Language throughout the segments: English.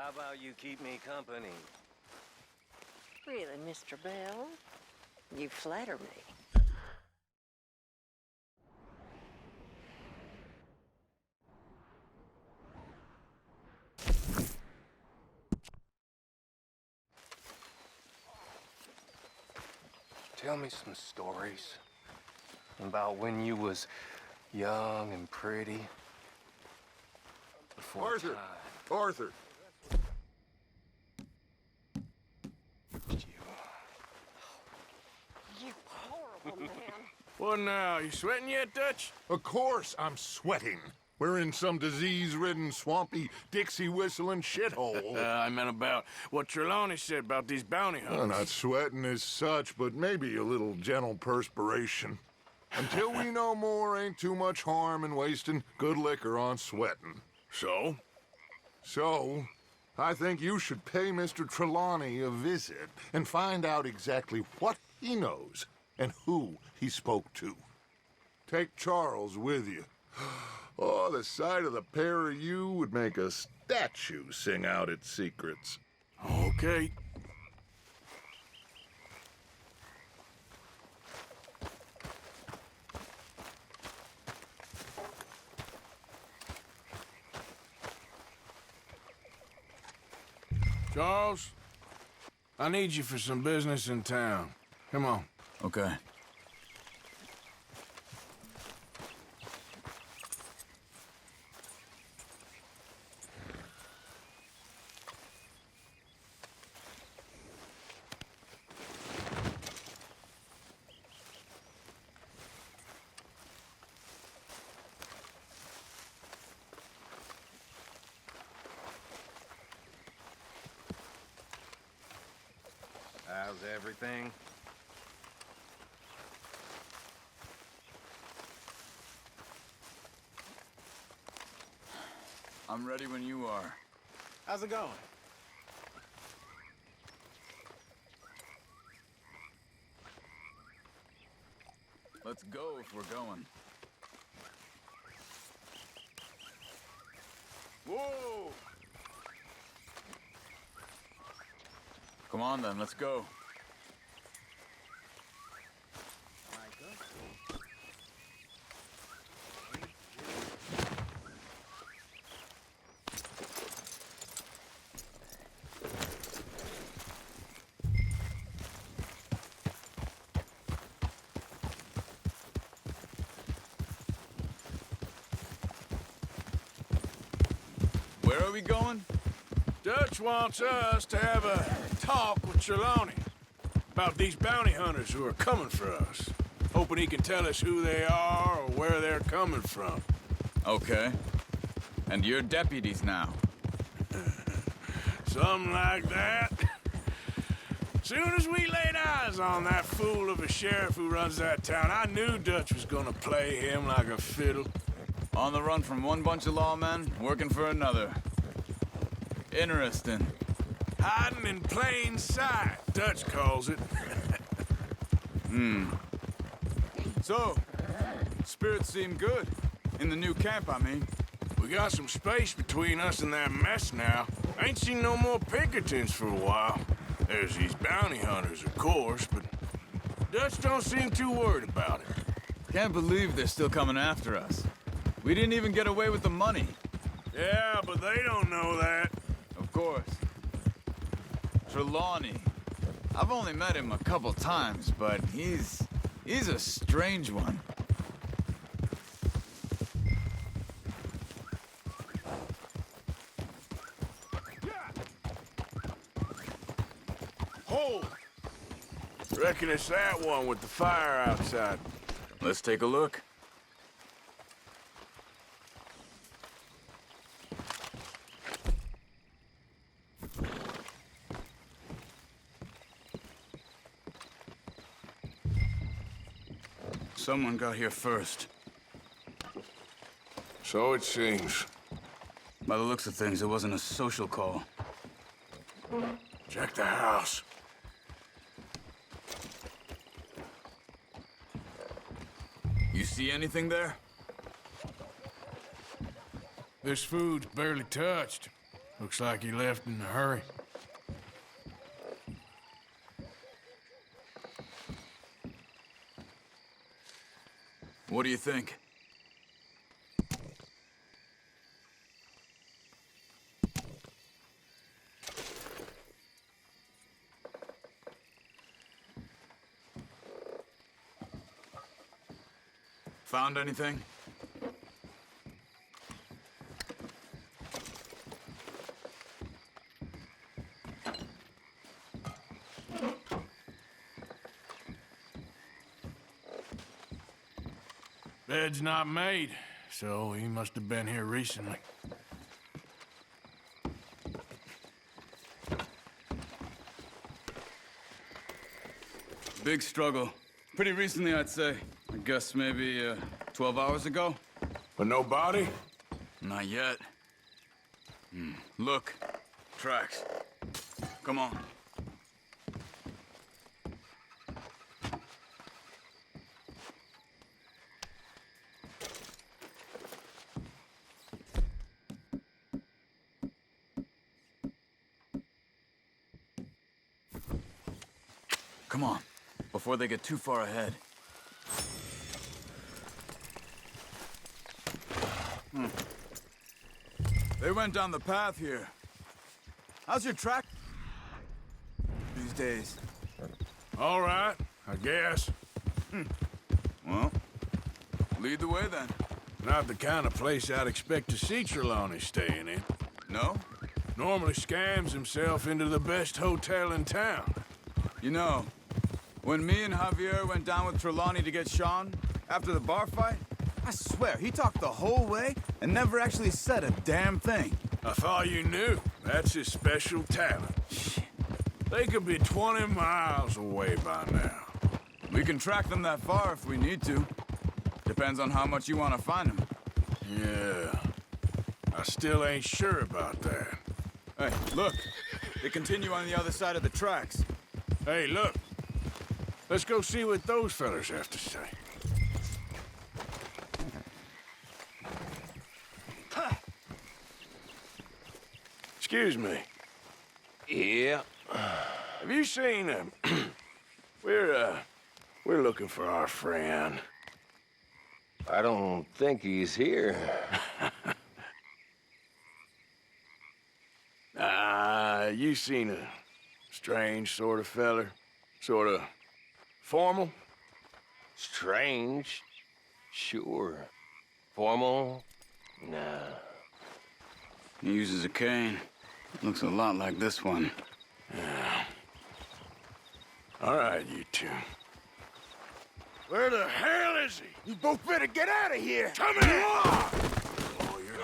How about you keep me company? Really, Mr. Bell? You flatter me. Tell me some stories about when you was young and pretty. Before Arthur! time. Arthur! You horrible man. What now? You sweating yet, Dutch? Of course I'm sweating. We're in some disease-ridden, swampy, Dixie-whistling shithole. I meant about what Trelawney said about these bounty hunters. I'm not sweating as such, but maybe a little gentle perspiration. Until we know more, ain't too much harm in wasting good liquor on sweating. So? So, I think you should pay Mr. Trelawney a visit and find out exactly what he knows and who he spoke to. Take Charles with you. Oh, the sight of the pair of you would make a statue sing out its secrets. Okay. Charles, I need you for some business in town. Come on. Okay. How's everything? I'm ready when you are. How's it going? Let's go if we're going. Whoa! Come on then, let's go. Where are we going? Dutch wants us to have a talk with Trelawney about these bounty hunters who are coming for us. Hoping he can tell us who they are or where they're coming from. Okay. And you're deputies now. Something like that. Soon as we laid eyes on that fool of a sheriff who runs that town, I knew Dutch was gonna play him like a fiddle. On the run from one bunch of lawmen, working for another. Interesting. Hiding in plain sight, Dutch calls it. So, spirits seem good. In the new camp, I mean. We got some space between us and that mess now. Ain't seen no more Pinkertons for a while. There's these bounty hunters, of course, but Dutch don't seem too worried about it. Can't believe they're still coming after us. We didn't even get away with the money. Yeah, but they don't know that. Of course. Trelawney. I've only met him a couple times, but he's a strange one. Hold! Reckon it's that one with the fire outside. Let's take a look. Someone got here first. So it seems. By the looks of things, it wasn't a social call. Check the house. You see anything there? This food's barely touched. Looks like he left in a hurry. What do you think? Found anything? Bed's not made, so he must have been here recently. Big struggle. Pretty recently, I'd say. I guess maybe 12 hours ago? But no body? Not yet. Look. Tracks. Come on. Come on, before they get too far ahead. They went down the path here. How's your track these days? All right, I guess. Well, lead the way then. Not the kind of place I'd expect to see Trelawney staying in. No? Normally scams himself into the best hotel in town. You know, when me and Javier went down with Trelawney to get Sean, after the bar fight, I swear, he talked the whole way and never actually said a damn thing. I thought you knew. That's his special talent. They could be 20 miles away by now. We can track them that far if we need to. Depends on how much you want to find them. Yeah. I still ain't sure about that. Hey, look. They continue on the other side of the tracks. Hey, look. Let's go see what those fellas have to say. Excuse me. Yeah. Have you seen him? We're looking for our friend. I don't think he's here. You seen a strange sort of feller? Sort of formal? Strange? Sure. Formal? Nah. He uses a cane. Looks a lot like this one. Yeah. All right, you two. Where the hell is he? You both better get out of here! Come here! Oh, you're...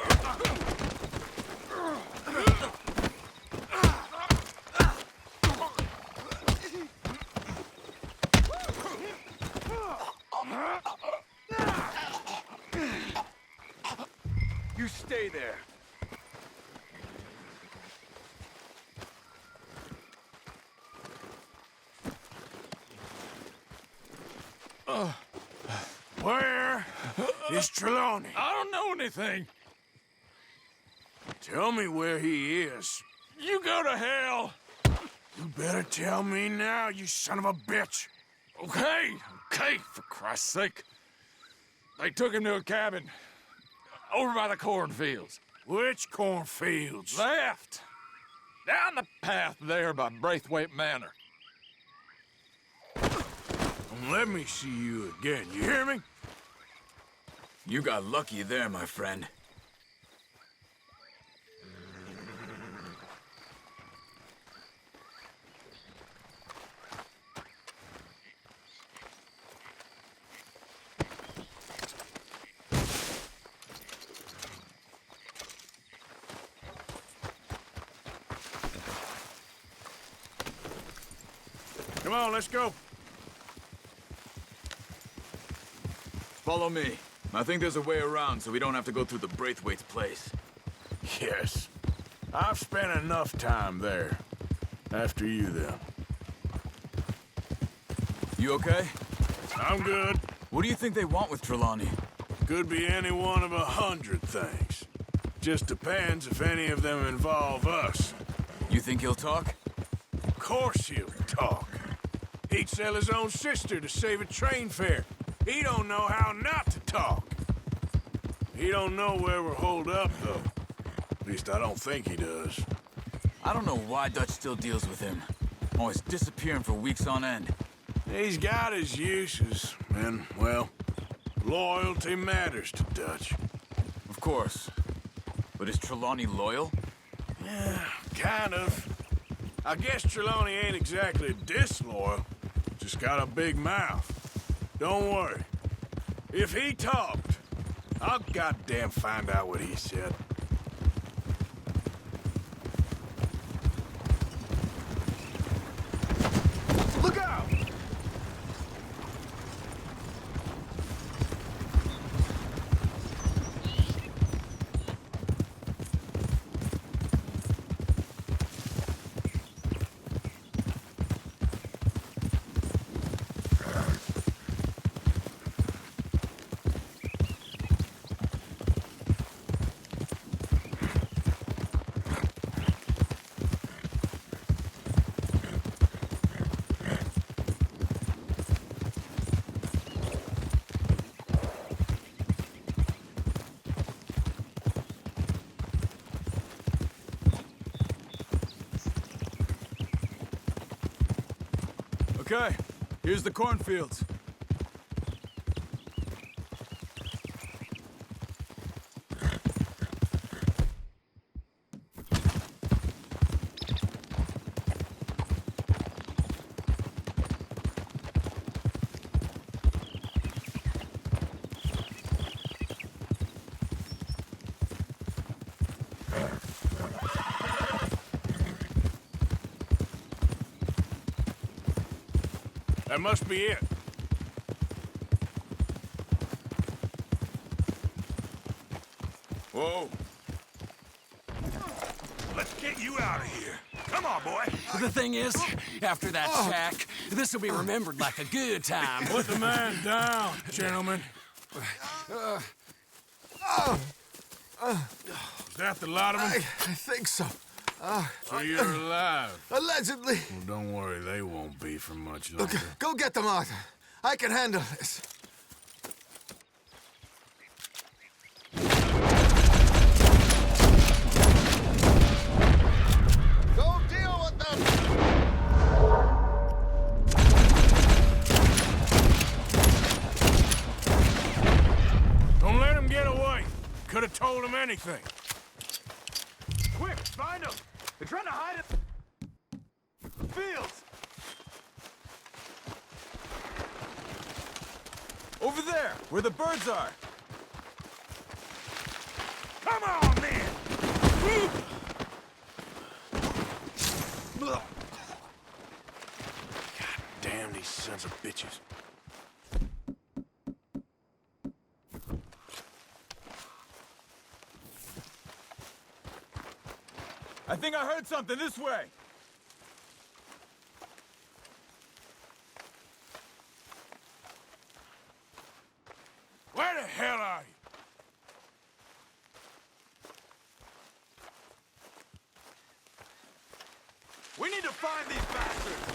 You stay there. Where is Trelawney? I don't know anything. Tell me where he is. You go to hell. You better tell me now, you son of a bitch. Okay, for Christ's sake. They took him to a cabin over by the cornfields. Which cornfields? Left. Down the path there by Braithwaite Manor. Let me see you again, you hear me? You got lucky there, my friend. Come on, let's go. Follow me. I think there's a way around so we don't have to go through the Braithwaite's place. Yes. I've spent enough time there. After you, then. You okay? I'm good. What do you think they want with Trelawney? Could be any one of 100 things. Just depends if any of them involve us. You think he'll talk? Of course he'll talk. He'd sell his own sister to save a train fare. He don't know how not to talk. He don't know where we're holed up, though. At least I don't think he does. I don't know why Dutch still deals with him. Always disappearing for weeks on end. He's got his uses, and, well, loyalty matters to Dutch. Of course. But is Trelawney loyal? Yeah, kind of. I guess Trelawney ain't exactly disloyal. Just got a big mouth. Don't worry. If he talked, I'll goddamn find out what he said. Look out! Okay, here's the cornfields. That must be it. Whoa. Let's get you out of here. Come on, boy. The thing is, after that shack, this will be remembered like a good time. Put the man down, gentlemen. Is that the lot of them? I think so. So you're alive. Allegedly. Well, don't worry, they won't be for much longer. Go get them, Arthur. I can handle this. Go deal with them! Don't let him get away. Could have told him anything. Quick, find them! They're trying to hide it. Fields! Over there, where the birds are. Come on, then! God damn these sons of bitches. I think I heard something this way. Where the hell are you? We need to find these bastards.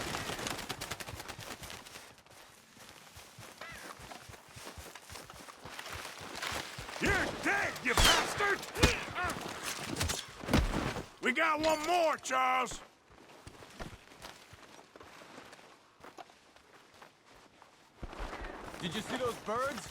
You're dead, you bastard! We got one more, Charles. Did you see those birds?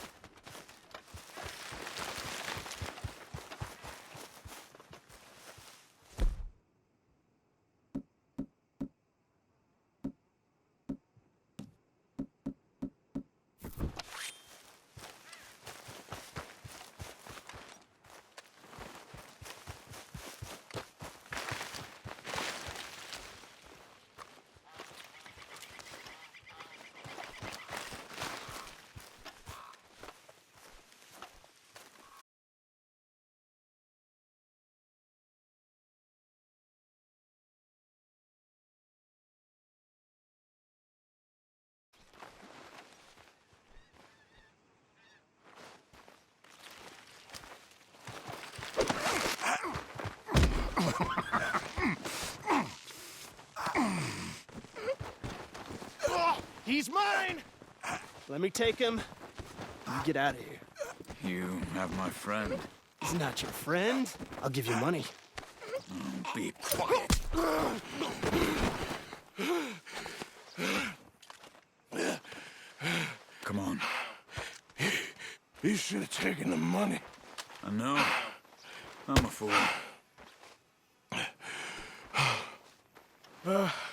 He's mine! Let me take him. You get out of here. You have my friend. He's not your friend. I'll give you money. Be quiet. Come on. You should have taken the money. I know. I'm a fool.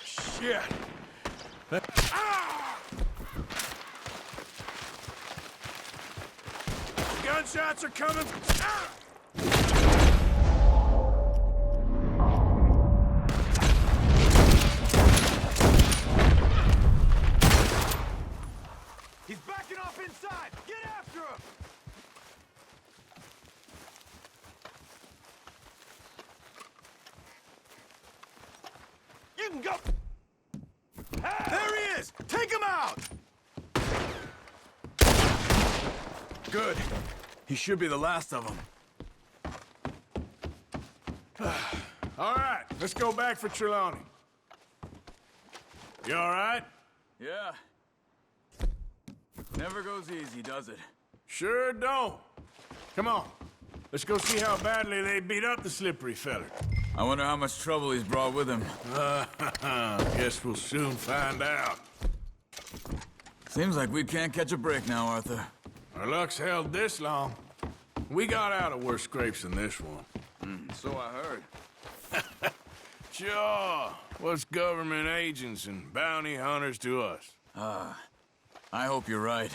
Shit. Gunshots are coming. He's backing off inside! Get after him! You can go. There he is! Take him out! Good. He should be the last of them. All right, let's go back for Trelawney. You all right? Yeah. Never goes easy, does it? Sure don't. Come on. Let's go see how badly they beat up the slippery feller. I wonder how much trouble he's brought with him. Guess we'll soon find out. Seems like we can't catch a break now, Arthur. Our luck's held this long. We got out of worse scrapes than this one. So I heard. Sure. What's government agents and bounty hunters to us? I hope you're right.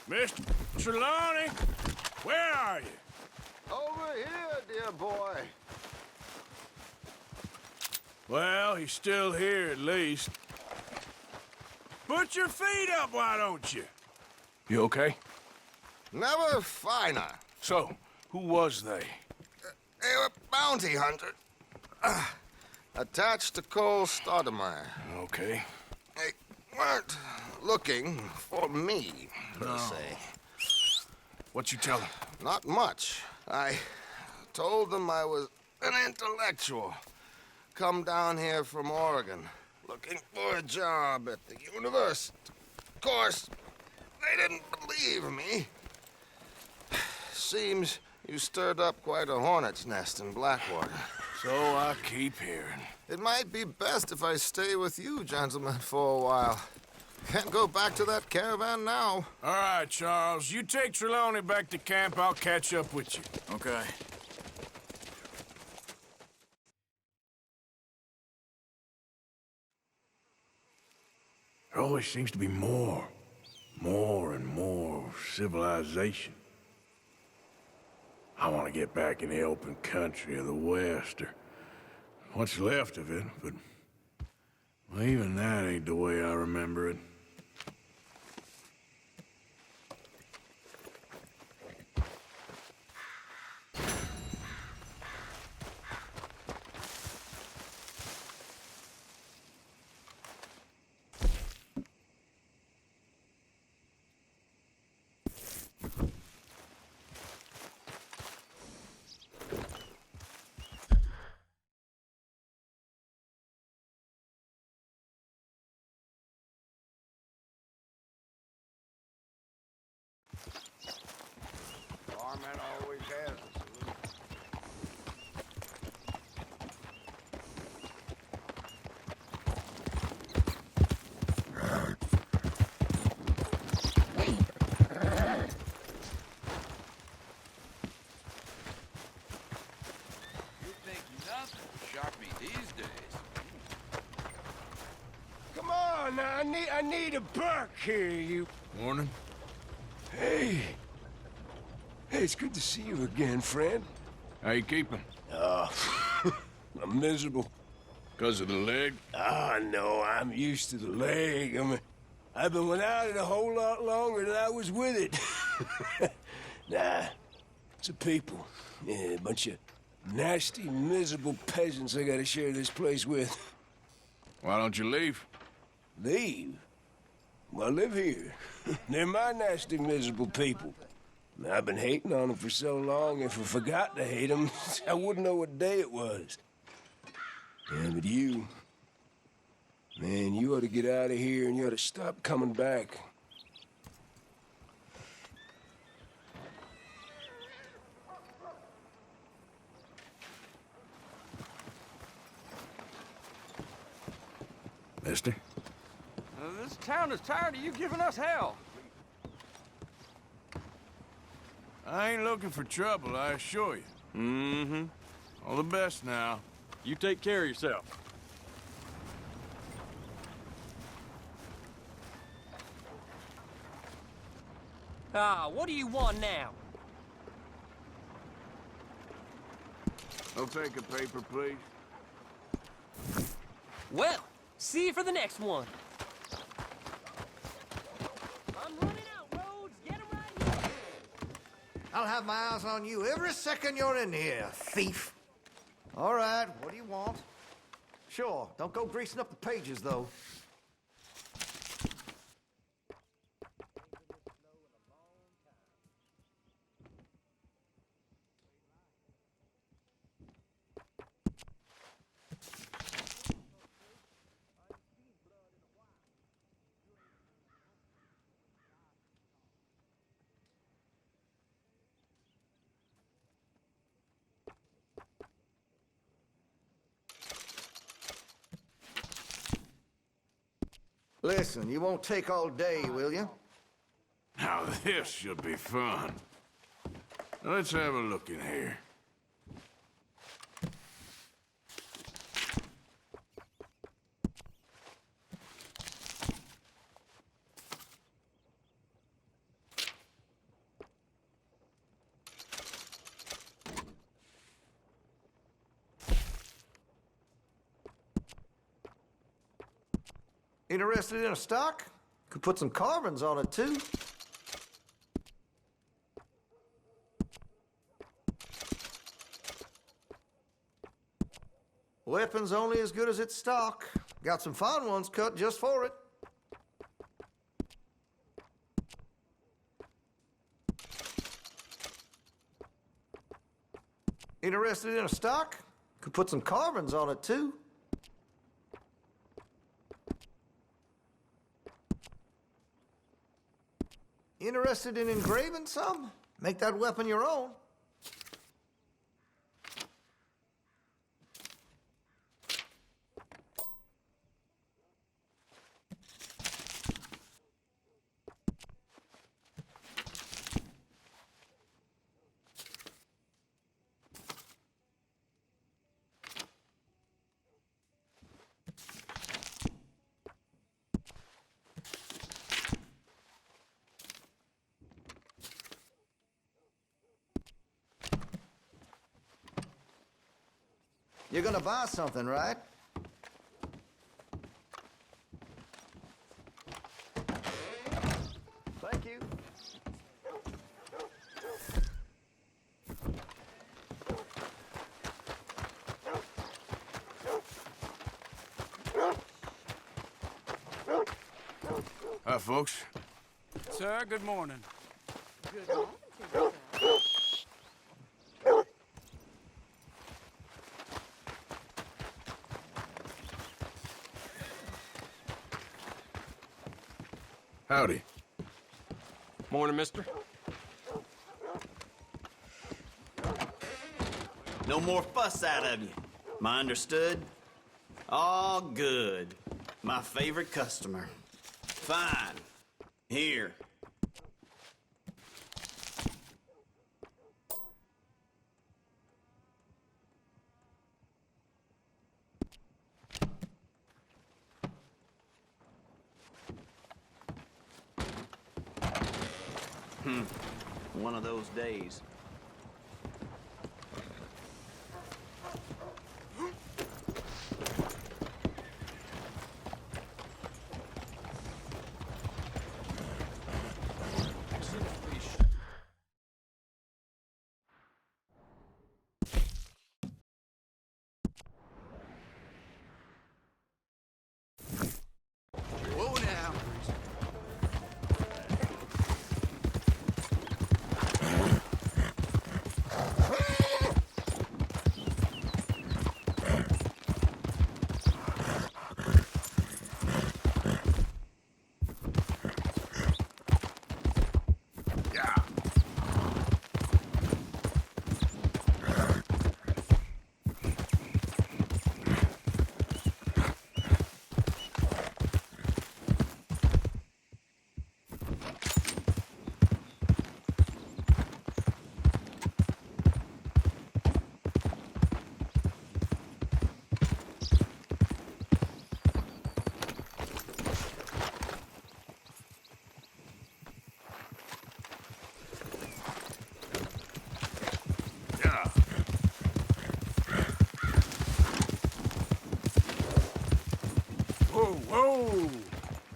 Mr. Trelawney, where are you? Over here, dear boy. Well, he's still here at least. Put your feet up, why don't you? You okay? Never finer. So, who was they? They were bounty hunter. Attached to Cole Stoudemire. Okay. They weren't looking for me, per se. What you tell him? Not much. I told them I was an intellectual. Come down here from Oregon, looking for a job at the university. Of course, they didn't believe me. Seems you stirred up quite a hornet's nest in Blackwater. So I keep hearing. It might be best if I stay with you, gentlemen, for a while. Can't go back to that caravan now. All right, Charles. You take Trelawney back to camp. I'll catch up with you. Okay. There always seems to be more and more civilization. I want to get back in the open country of the West, or what's left of it, but well, even that ain't the way I remember it. Barman always has a saloon. You think nothing will shock me these days. Come on, now, I need a buck here, you... Morning. Hey. Hey, it's good to see you again, friend. How you keeping? I'm miserable. Because of the leg? No, I'm used to the leg. I mean, I've been without it a whole lot longer than I was with it. Nah, it's the people. Yeah, a bunch of nasty, miserable peasants I gotta share this place with. Why don't you leave? Leave? Well, I live here. They're my nasty, miserable people. I've been hating on them for so long, if I forgot to hate them, I wouldn't know what day it was. Yeah, but you... Man, you ought to get out of here and you ought to stop coming back. Mister? This town is tired of you giving us hell. I ain't looking for trouble, I assure you. Mm-hmm. All the best now. You take care of yourself. What do you want now? I'll take a paper, please. Well, see you for the next one. I'm running out, Rhodes. Get him right here. I'll have my eyes on you every second you're in here, thief. All right, what do you want? Sure, don't go greasing up the pages, though. Listen, you won't take all day, will you? Now this should be fun. Let's have a look in here. Interested in a stock? Could put some carbons on it, too. Weapon's only as good as its stock. Got some fine ones cut just for it. Interested in a stock? Could put some carbons on it, too. Interested in engraving some? Make that weapon your own. You're gonna buy something, right? Thank you. Hi, folks. Sir, good morning. Good morning to you, sir. Howdy. Morning, mister. No more fuss out of you. My understood? All good. My favorite customer. Fine. Here. One of those days.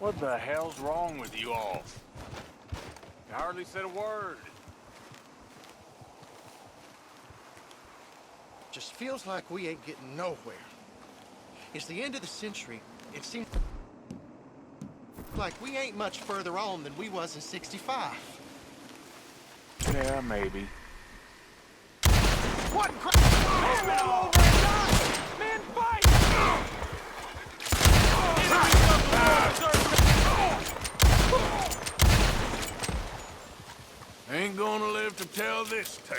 What the hell's wrong with you all? You hardly said a word. Just feels like we ain't getting nowhere. It's the end of the century. It seems like we ain't much further on than we was in '65. Yeah, maybe. What crap? Hand it over and die! Men, fight! Ain't gonna live to tell this tale.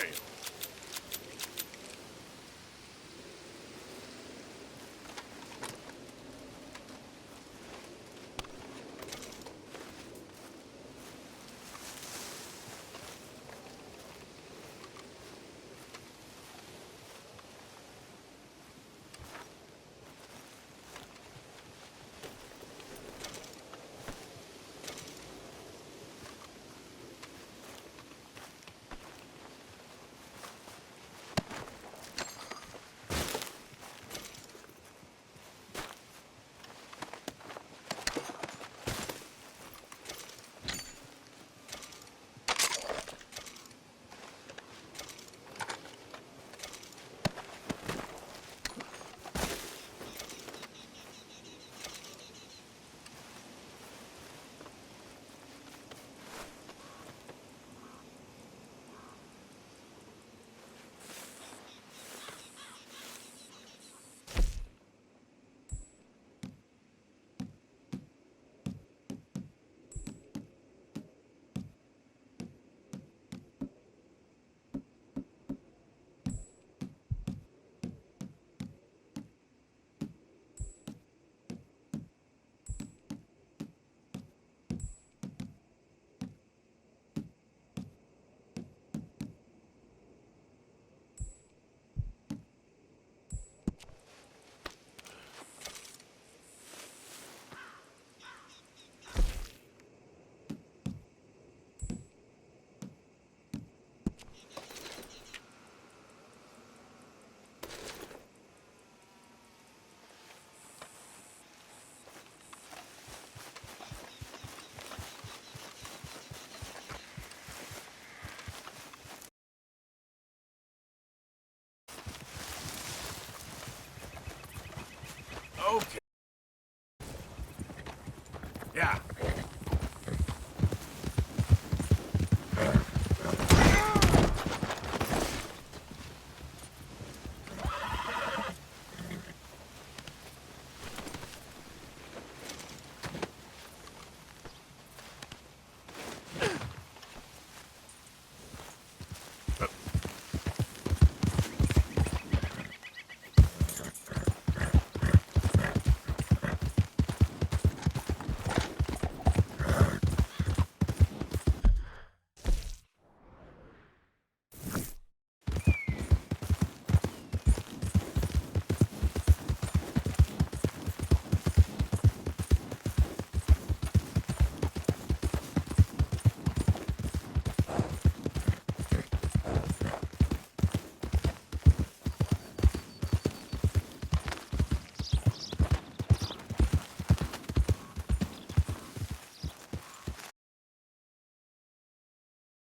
Okay. Yeah.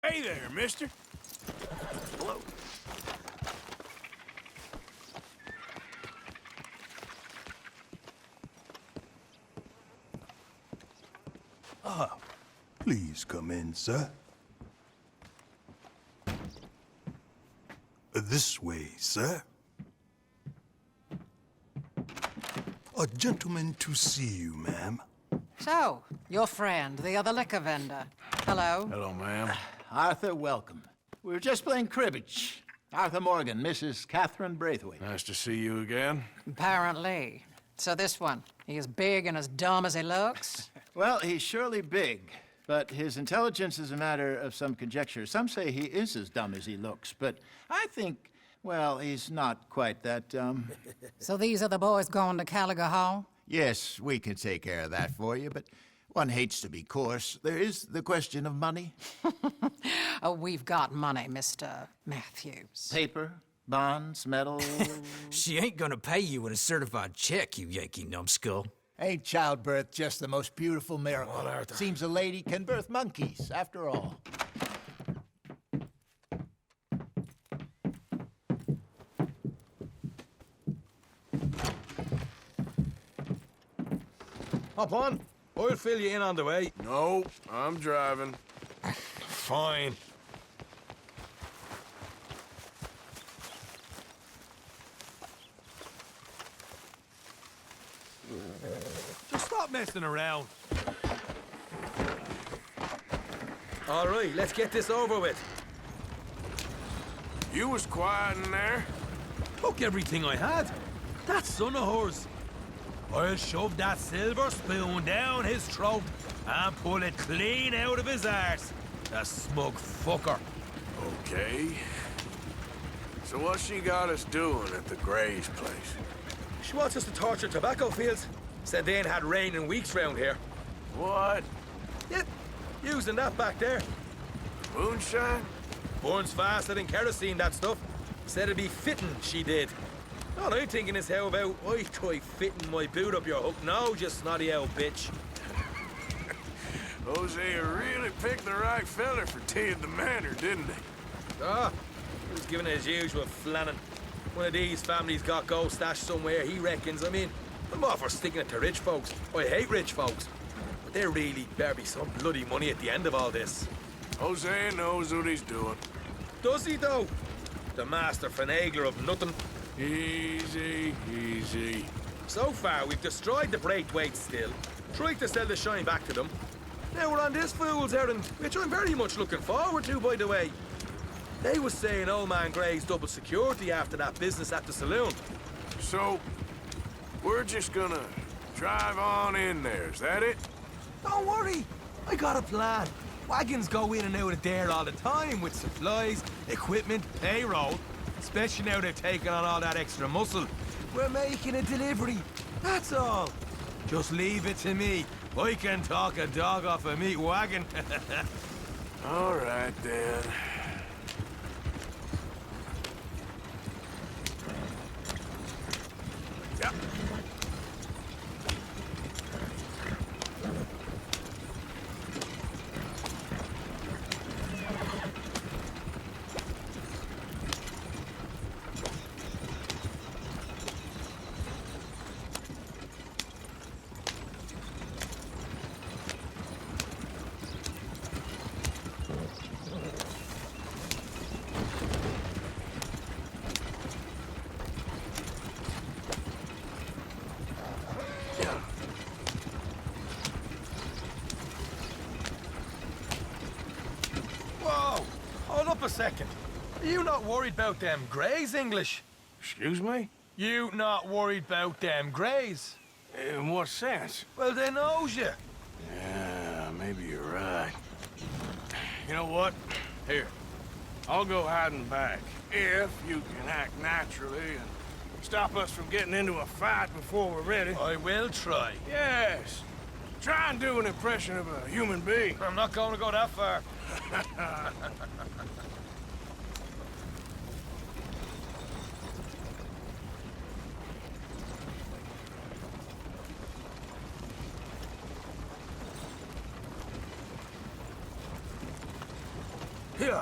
Hey there, mister. Hello. Ah, please come in, sir. This way, sir. A gentleman to see you, ma'am. So, your friend, the other liquor vendor. Hello. Hello, ma'am. Arthur, welcome. We were just playing cribbage. Arthur Morgan, Mrs. Catherine Braithwaite. Nice to see you again. Apparently. So this one, he is big and as dumb as he looks? Well, he's surely big, but his intelligence is a matter of some conjecture. Some say he is as dumb as he looks, but I think, well, he's not quite that dumb. So these are the boys going to Caliga Hall? Yes, we can take care of that for you, but one hates to be coarse. There is the question of money. Oh, we've got money, Mr. Matthews. Paper, bonds, metal. She ain't gonna pay you with a certified check, you Yankee numbskull. Ain't childbirth just the most beautiful miracle? Come on, Arthur. Seems a lady can birth monkeys, after all. Hop on. I'll fill you in on the way. No, I'm driving. Fine. Just stop messing around. All right, let's get this over with. You was quiet in there. Took everything I had. That son of hers. I'll shove that silver spoon down his throat and pull it clean out of his arse. The smug fucker. Okay. So what she got us doing at the Gray's place? She wants us to torture tobacco fields. Said they ain't had rain in weeks round here. What? Yep, using that back there. Moonshine? Burns faster than kerosene, that stuff. Said it'd be fitting, she did. All I'm thinking is how about I try fitting my boot up your hook now, you snotty old bitch. Hosea really picked the right fella for tea at the manor, didn't he? Ah, he was giving it his usual flannin'. One of these families got gold stashed somewhere, he reckons. I mean, I'm all for sticking it to rich folks. I hate rich folks. But there really better be some bloody money at the end of all this. Hosea knows what he's doing. Does he, though? The master finagler of nothing. Easy, easy. So far, we've destroyed the Braithwaite still, tried to sell the shine back to them. Now we're on this fool's errand, which I'm very much looking forward to, by the way. They was saying old man Gray's double security after that business at the saloon. So, we're just gonna drive on in there, is that it? Don't worry, I got a plan. Wagons go in and out of there all the time with supplies, equipment, payroll. Especially now they've taken on all that extra muscle. We're making a delivery, that's all. Just leave it to me. I can talk a dog off a meat wagon. All right, then. Yeah. A second. Are you not worried about them Greys, English? Excuse me? You not worried about them Greys? In what sense? Well, they knows you. Yeah, maybe you're right. You know what? Here, I'll go hiding back. If you can act naturally and stop us from getting into a fight before we're ready. I will try. Yes. Try and do an impression of a human being. I'm not going to go that far. Here.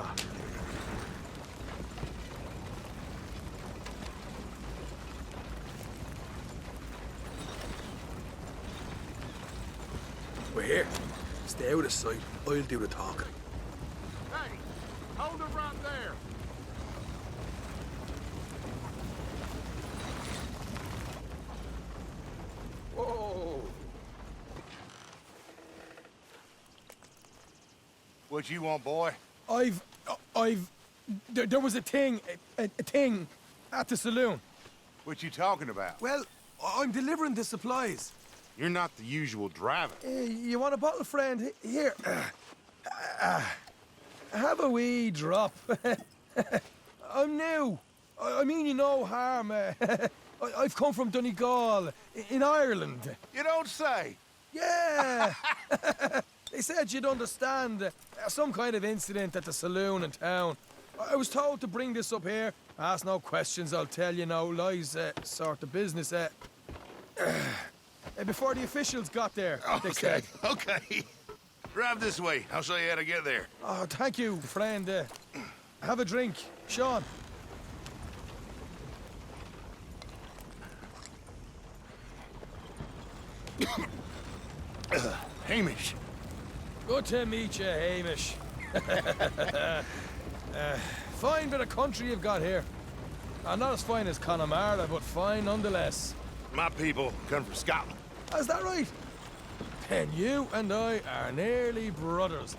We're here. Stay out of sight. I'll do the talking. Hey, hold it right there. Whoa. What you want, boy? There was a thing at the saloon. What you talking about? Well, I'm delivering the supplies. You're not the usual driver. You want a bottle, friend? Here. Have a wee drop. I'm new. I mean you no harm. I've come from Donegal, in Ireland. You don't say. Yeah. They said you'd understand. Some kind of incident at the saloon in town. I was told to bring this up here. Ask no questions, I'll tell you no lies, sort of business. before the officials got there, they Okay, said. okay. Drive this way. I'll show you how to get there. Oh, thank you, friend. Have a drink. Sean. Hamish. Good to meet you, Hamish. Fine bit of country you've got here. Not as fine as Connemara, but fine nonetheless. My people come from Scotland. Is that right? Then you and I are nearly brothers.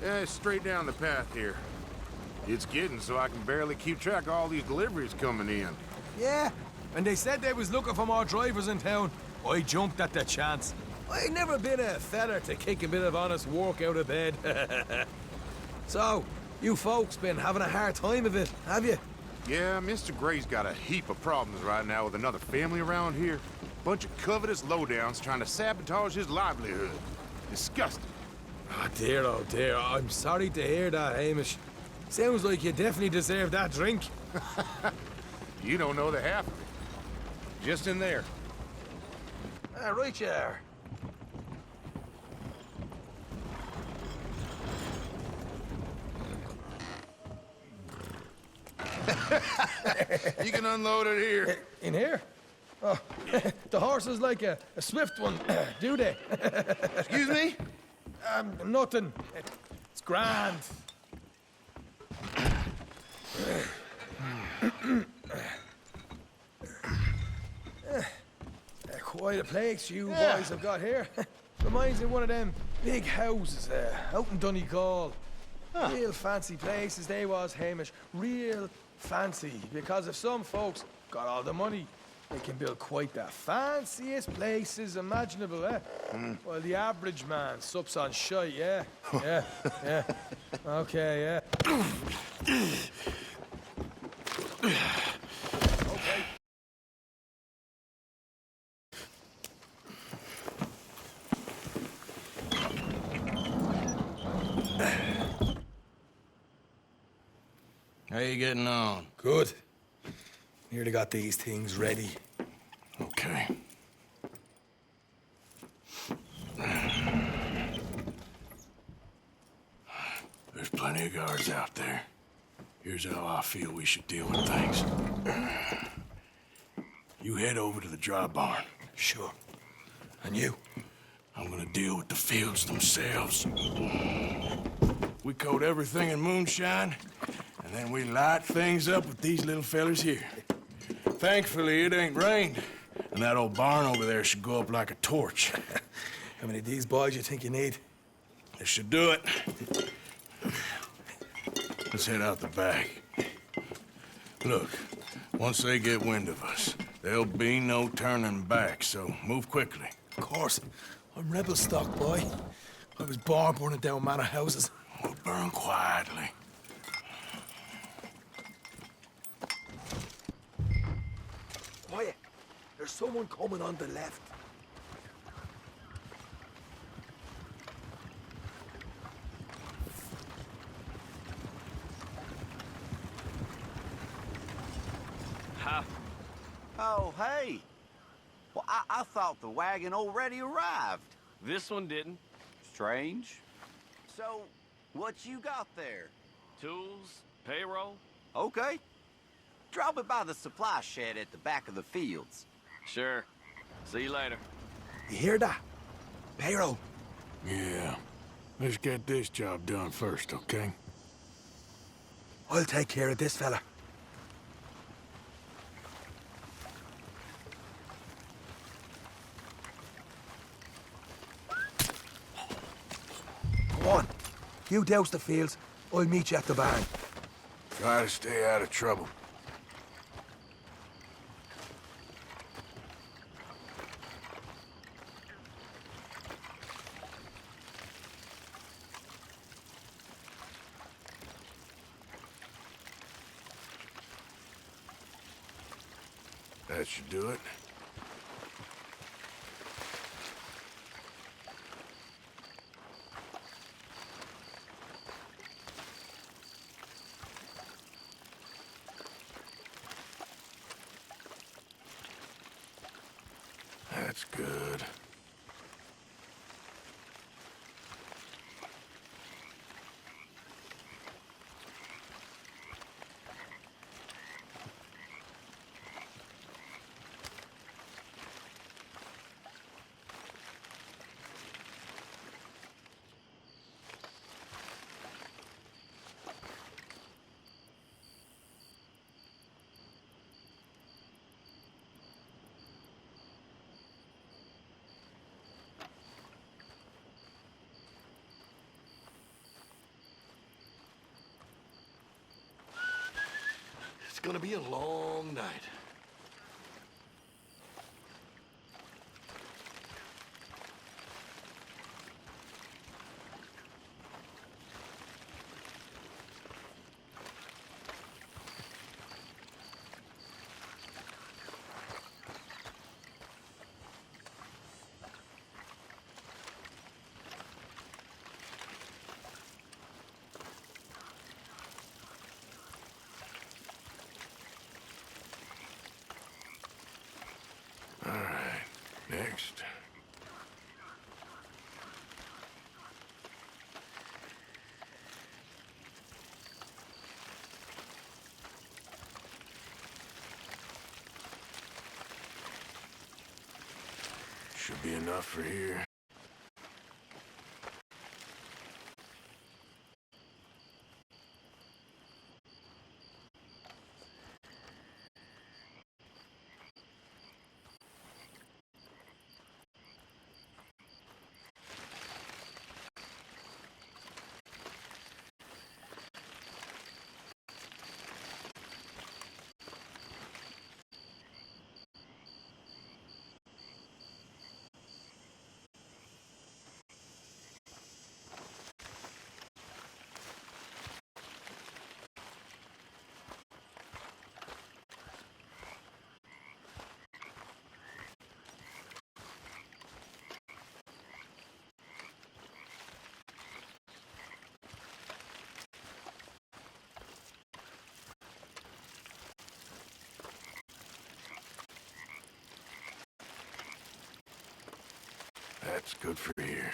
Yeah, straight down the path here. It's getting so I can barely keep track of all these deliveries coming in. Yeah, and they said they was looking for more drivers in town. I jumped at the chance. I never been a feller to kick a bit of honest work out of bed. So, you folks been having a hard time of it, have you? Yeah, Mr. Gray's got a heap of problems right now with another family around here. Bunch of covetous lowdowns trying to sabotage his livelihood. Disgusting. Oh dear, I'm sorry to hear that, Hamish. Sounds like you definitely deserve that drink. You don't know the half of it. Just in there. Right you are. You can unload it here. In here? Oh, the horse is like a swift one, do they? Excuse me? Nothing. It's grand. Quite a place you boys have got here. Reminds me of one of them big houses out in Donegal. Real fancy places they was, Hamish. Real fancy. Because if some folks got all the money, they can build quite the fanciest places imaginable, eh? Well, the average man sups on shite, yeah? Yeah. Okay, yeah. Okay. How you getting on? Good. Nearly got these things ready. Okay. There's plenty of guards out there. Here's how I feel we should deal with things. You head over to the dry barn. Sure. And you? I'm gonna deal with the fields themselves. We coat everything in moonshine, and then we light things up with these little fellers here. Thankfully, it ain't rained, and that old barn over there should go up like a torch. How many of these boys you think you need? This should do it. Let's head out the back. Look, once they get wind of us, there'll be no turning back, so move quickly. Of course. I'm rebel stock, boy. I was born burning down manor houses. We'll burn quietly. Quiet. There's someone coming on the left. Oh, hey. Well, I thought the wagon already arrived. This one didn't. Strange. So, what you got there? Tools, payroll. Okay. Drop it by the supply shed at the back of the fields. Sure. See you later. You hear that? Payroll. Yeah. Let's get this job done first, okay? I'll take care of this fella. Come on. You douse the fields. I'll meet you at the barn. Try to stay out of trouble. That should do it. gonna be a long night. Next. Should be enough for here. That's good for here.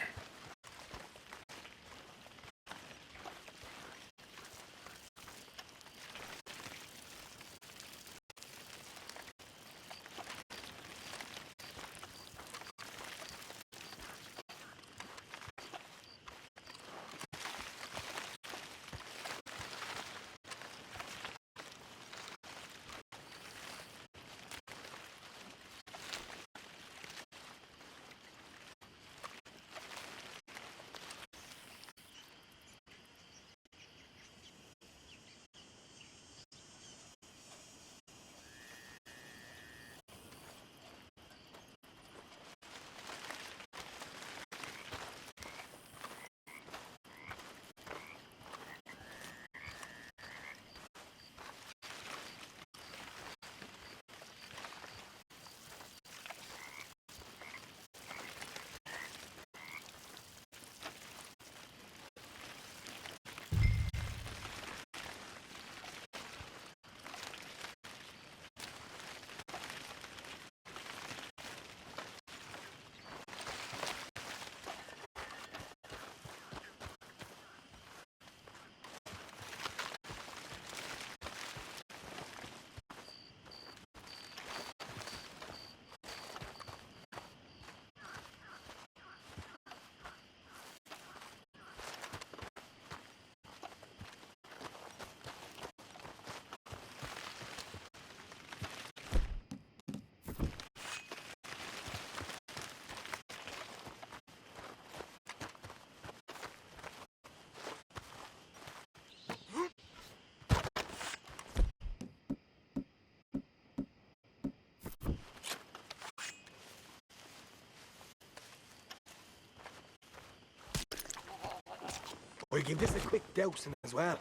We give this a quick dousing as well.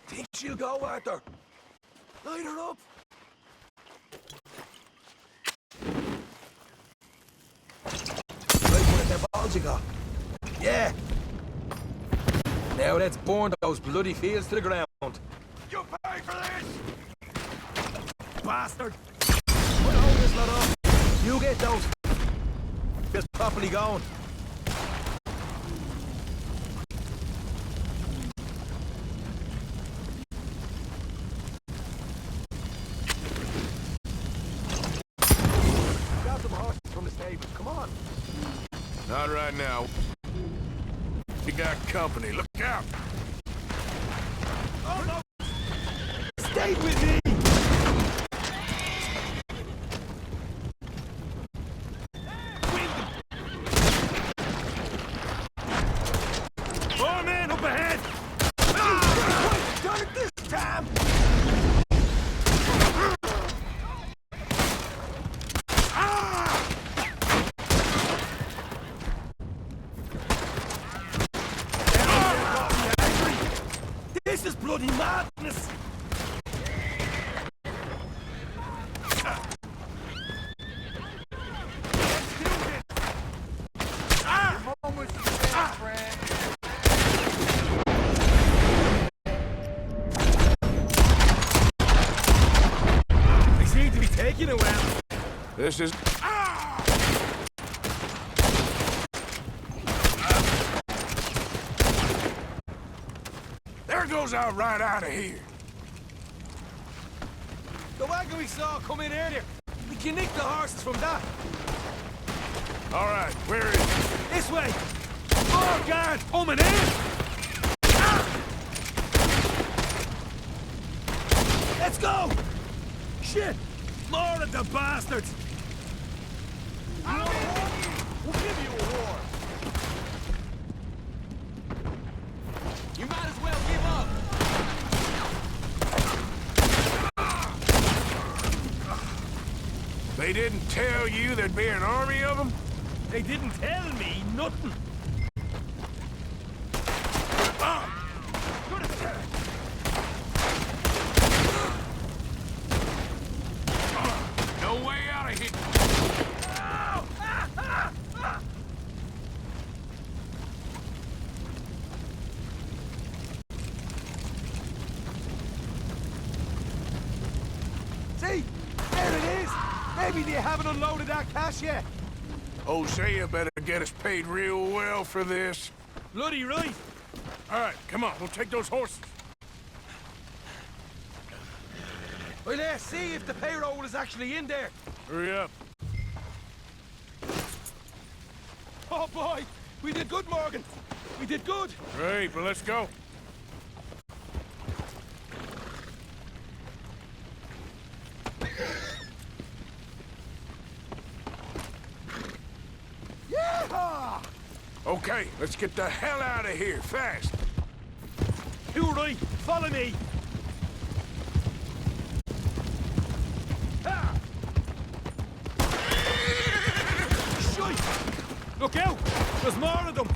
Think she'll go, Arthur? Light her up. Right, one of them balls you got. Yeah. Now let's burn those bloody fields to the ground. You pay for this! Bastard! Put all this lot up. You get those fields properly going. Grab some horses from the stables. Come on. Not right now. We got company. Look out! Oh, no. Stay with me! madness! They seem to be taking it well. This is... There goes our right out of here. The wagon we saw come in earlier. We can nick the horses from that. All right, where is it? This way! More guards coming in! Let's go! Shit! More of the bastards! We'll give you a war. You might as well give up. They didn't tell you there'd be an army of them? They didn't tell me nothing. No way out of here. See? There it is! Maybe they haven't unloaded that cash yet. Hosea better get us paid real well for this. Bloody right. All right, come on, we'll take those horses. Well, let's see if the payroll is actually in there. Hurry up. Oh, boy! We did good, Morgan! We did good! Great, but let's go. Yeah! Okay, let's get the hell out of here, fast. You right, follow me! Ah! Shite! Look out! There's more of them!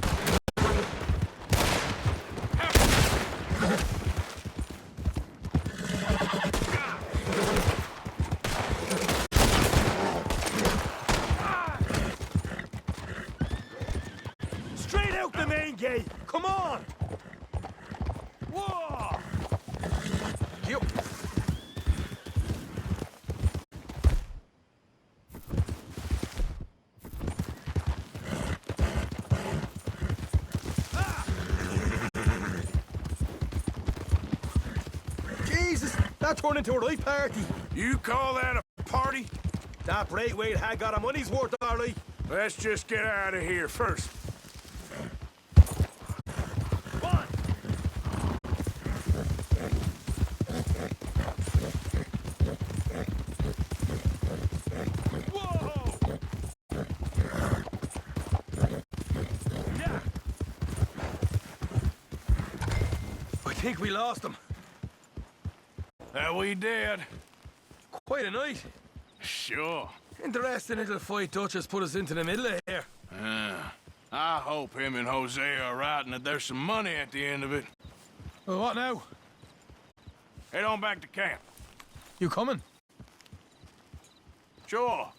Straight out the main gate! Come on! Whoa! Yep. Jesus, that turned into a right party. You call that a party? That Braithwaite had got a money's worth, all right. Let's just get out of here first. One. Whoa! Yeah. I think we lost them. That we did. Quite a night. Sure. Interesting little fight Dutch has put us into the middle of here. I hope him and Hosea are right and that there's some money at the end of it. Well, what now? Head on back to camp. You coming? Sure.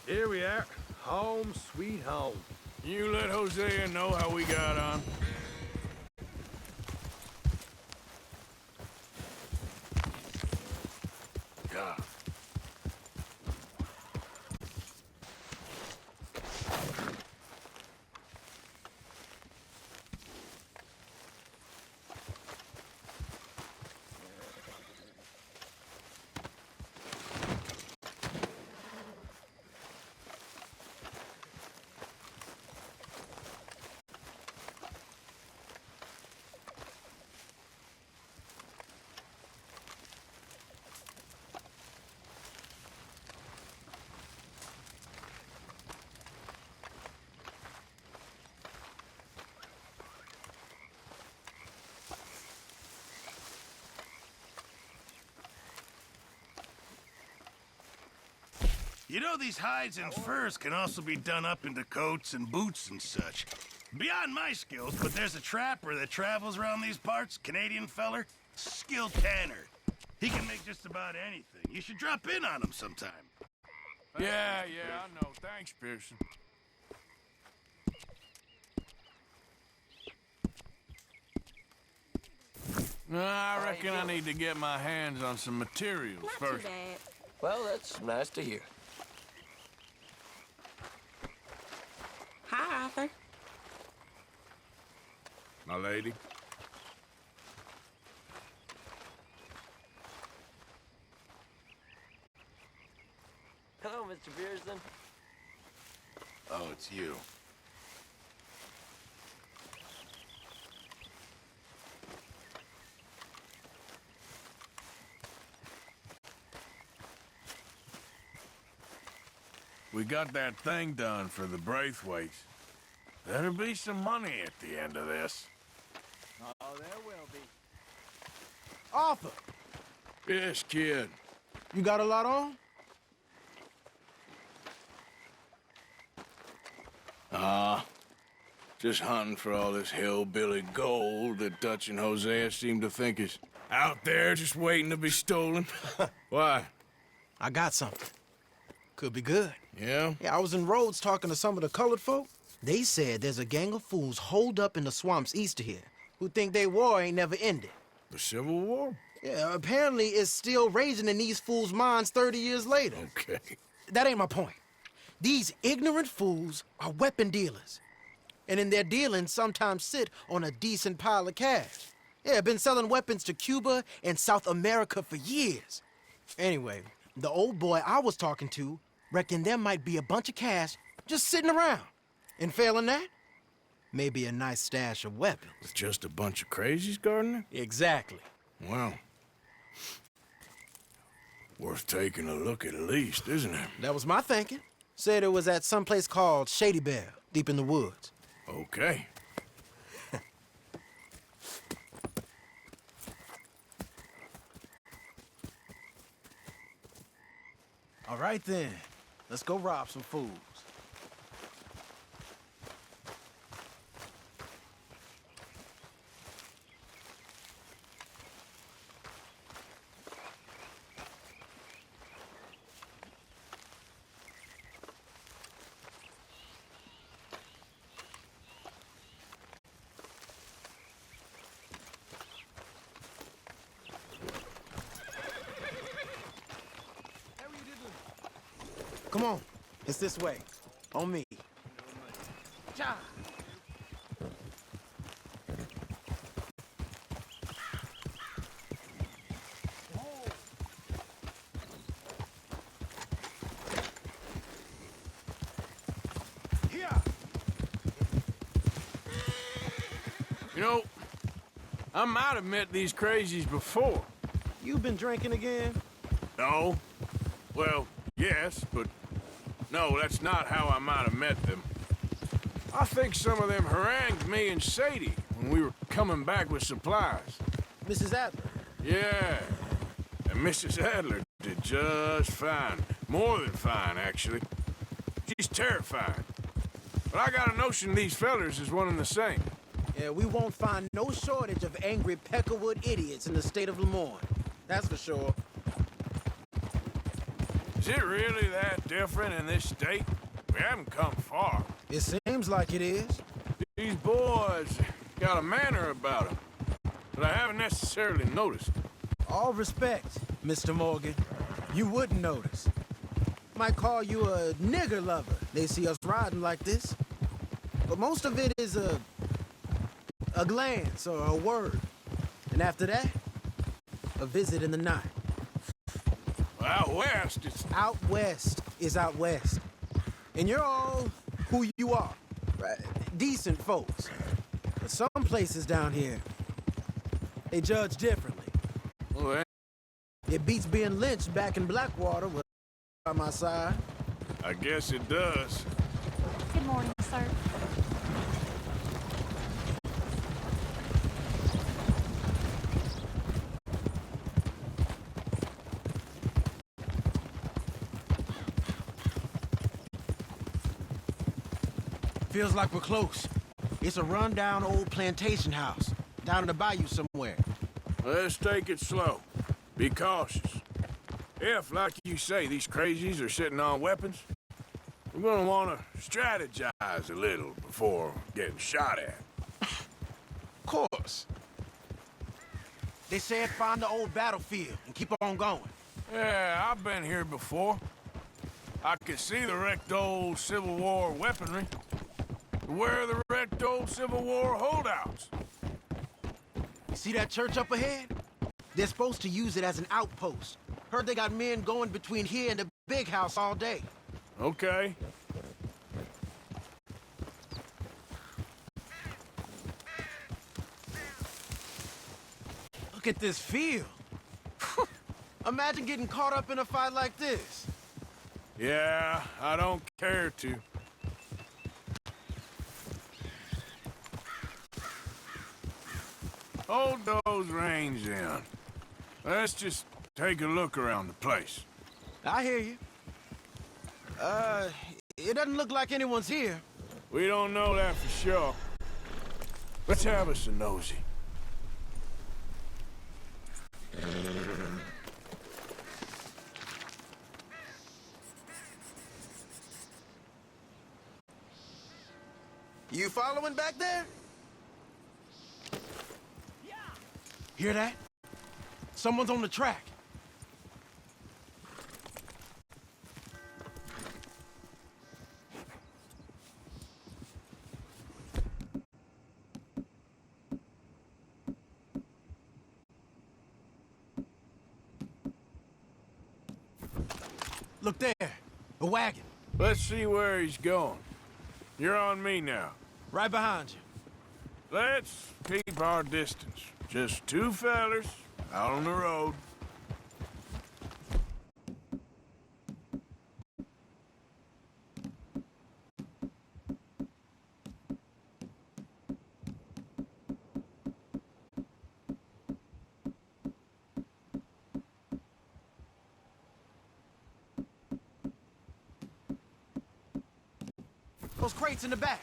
Here we are. Home sweet home. You let Hosea know how we got on. God. You know, these hides and furs can also be done up into coats and boots and such. Beyond my skills, but there's a trapper that travels around these parts, Canadian feller, skilled tanner. He can make just about anything. You should drop in on him sometime. Yeah, I know. Thanks, Pearson. I reckon I need to get my hands on some materials first. Well, that's nice to hear. Hi, Arthur. My lady. Hello, Mr. Pearson. Oh, it's you. We got that thing done for the Braithwaites. There'll be some money at the end of this. Oh, there will be. Arthur, Yes, kid. you got a lot on? Just hunting for all this hillbilly gold that Dutch and Hosea seem to think is out there just waiting to be stolen. Why? I got something. Could be good. Yeah? Yeah, I was in Rhodes talking to some of the colored folk. They said there's a gang of fools holed up in the swamps east of here who think their war ain't never ended. The Civil War? Yeah, apparently it's still raging in these fools' minds 30 years later. Okay. That ain't my point. These ignorant fools are weapon dealers. And in their dealing, sometimes sit on a decent pile of cash. Yeah, been selling weapons to Cuba and South America for years. Anyway, the old boy I was talking to reckoned there might be a bunch of cash just sitting around. And failing that, maybe a nice stash of weapons. With just a bunch of crazies, Gardner? Exactly. Well, worth taking a look at least, isn't it? That was my thinking. Said it was at some place called Shady Belle, deep in the woods. Okay. All right then, let's go rob some fools. Come on, it's this way. On me. Ja. Here. You know, I might have met these crazies before. You been drinking again? No. Well, yes, but no, that's not how I might have met them. I think some of them harangued me and Sadie when we were coming back with supplies. Mrs. Adler? Yeah, and Mrs. Adler did just fine. More than fine, actually. She's terrifying. But I got a notion these fellers is one and the same. Yeah, we won't find no shortage of angry Peckerwood idiots in the state of Lemoyne. That's for sure. Is it really that different in this state? We haven't come far. It seems like it is. These boys got a manner about them that I haven't necessarily noticed. All respect, Mr. Morgan. You wouldn't notice. Might call you a nigger lover. They see us riding like this. But most of it is a glance or a word. And after that, a visit in the night. Out west, it's... Out west is out west. And you're all who you are. Right? Decent folks. But some places down here, they judge differently. Well, then, it beats being lynched back in Blackwater with by my side. I guess it does. Good morning, sir. Feels like we're close. It's a rundown old plantation house, down in the bayou somewhere. Let's take it slow. Be cautious. If, like you say, these crazies are sitting on weapons, we're gonna want to strategize a little before getting shot at. Of course. They said find the old battlefield and keep on going. Yeah, I've been here before. I can see the wrecked old Civil War weaponry. Where are the wrecked old Civil War holdouts? See that church up ahead? They're supposed to use it as an outpost. Heard they got men going between here and the big house all day. Okay. Look at this field. Imagine getting caught up in a fight like this. Yeah, I don't care to. Hold those reins in. Let's just take a look around the place. I hear you. It doesn't look like anyone's here. We don't know that for sure. Let's have us a nosy. You following back there? Hear that? Someone's on the track. Look there, a wagon. Let's see where he's going. You're on me now. Right behind you. Let's keep our distance. Just two fellers out on the road. Those crates in the back,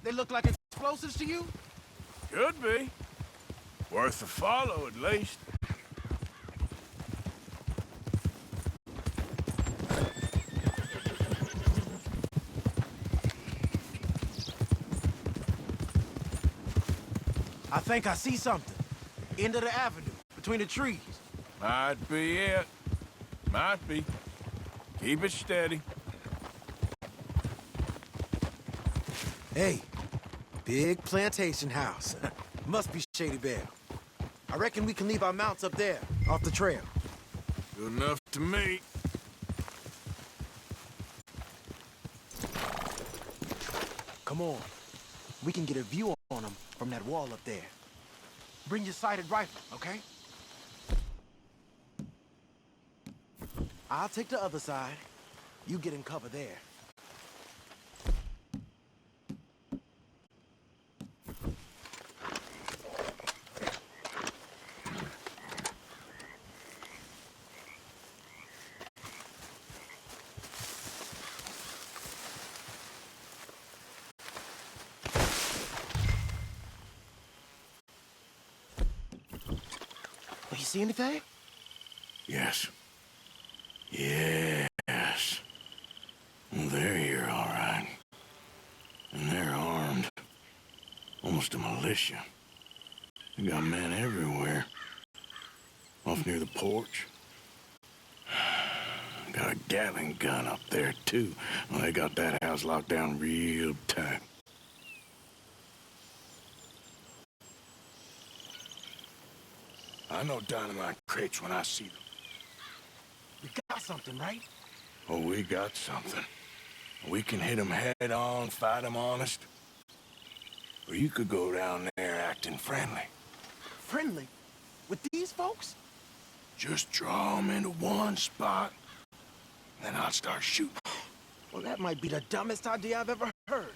they look like explosives to you? Could be. Worth a follow, at least. I think I see something. End of the avenue, between the trees. Might be it. Might be. Keep it steady. Hey, big plantation house. Must be Shady Belle. I reckon we can leave our mounts up there, off the trail. Good enough to me. Come on. We can get a view on them from that wall up there. Bring your sighted rifle, okay? I'll take the other side. You get in cover there. You see anything? Yes. Yes. They're here, all right. And they're armed. Almost a militia. They got men everywhere. Off near the porch. Got a Gatling gun up there, too. Well, they got that house locked down real tight. I know dynamite crates when I see them. We got something, right? Oh, we got something. We can hit them head on, fight them honest. Or you could go down there acting friendly. Friendly? With these folks? Just draw them into one spot, then I'll start shooting. Well, that might be the dumbest idea I've ever heard.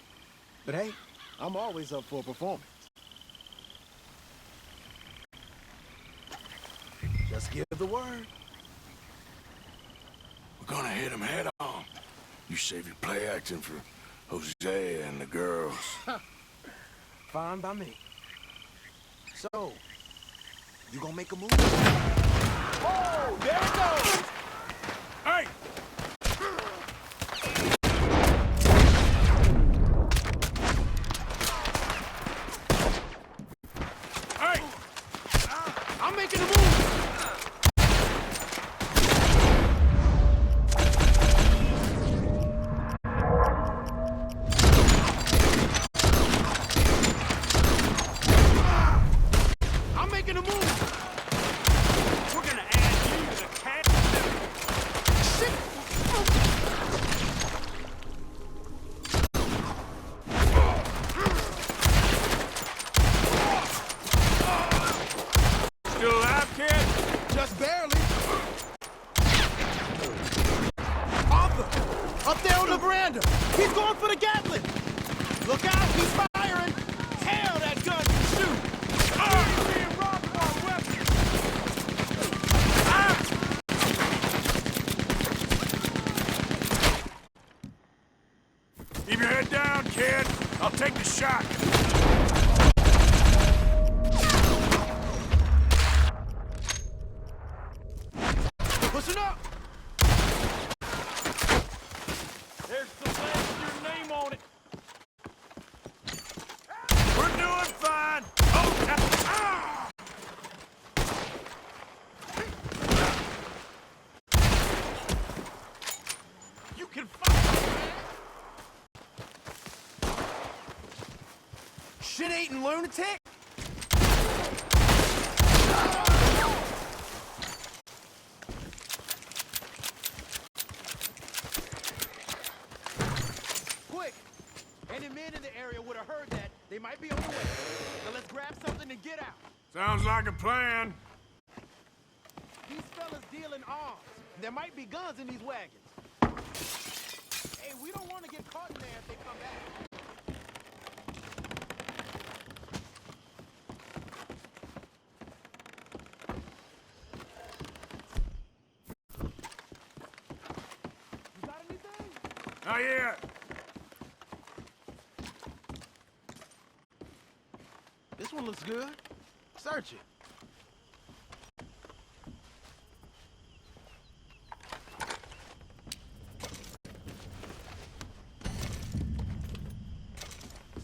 But hey, I'm always up for a performance. Just give the word. We're gonna hit them head on. You save your play acting for Hosea and the girls. Fine by me. So, you gonna make a move? Oh, there it goes! Hey! Hey! I'm making a move! I'm making a move! We're gonna add you to the cat. Shit! Still alive, kid? Just barely. Arthur! Up there on the veranda! He's going for the Gatling! Look out! He's firing! Hell, that gun can shoot! We're being robbed of our weapons! Keep your head down, kid. I'll take the shot. Pushing up! There's the flag with your name on it. We're doing fine. Oh, ah! You can fight, man. Shit-eating lunatic! Quick! Any men in the area would have heard that. They might be on the way. Now let's grab something and get out. Sounds like a plan. These fellas deal in arms. There might be guns in these wagons. Hey, we don't want to get caught in there if they come back. You got anything? Not yet. This one looks good. Search it.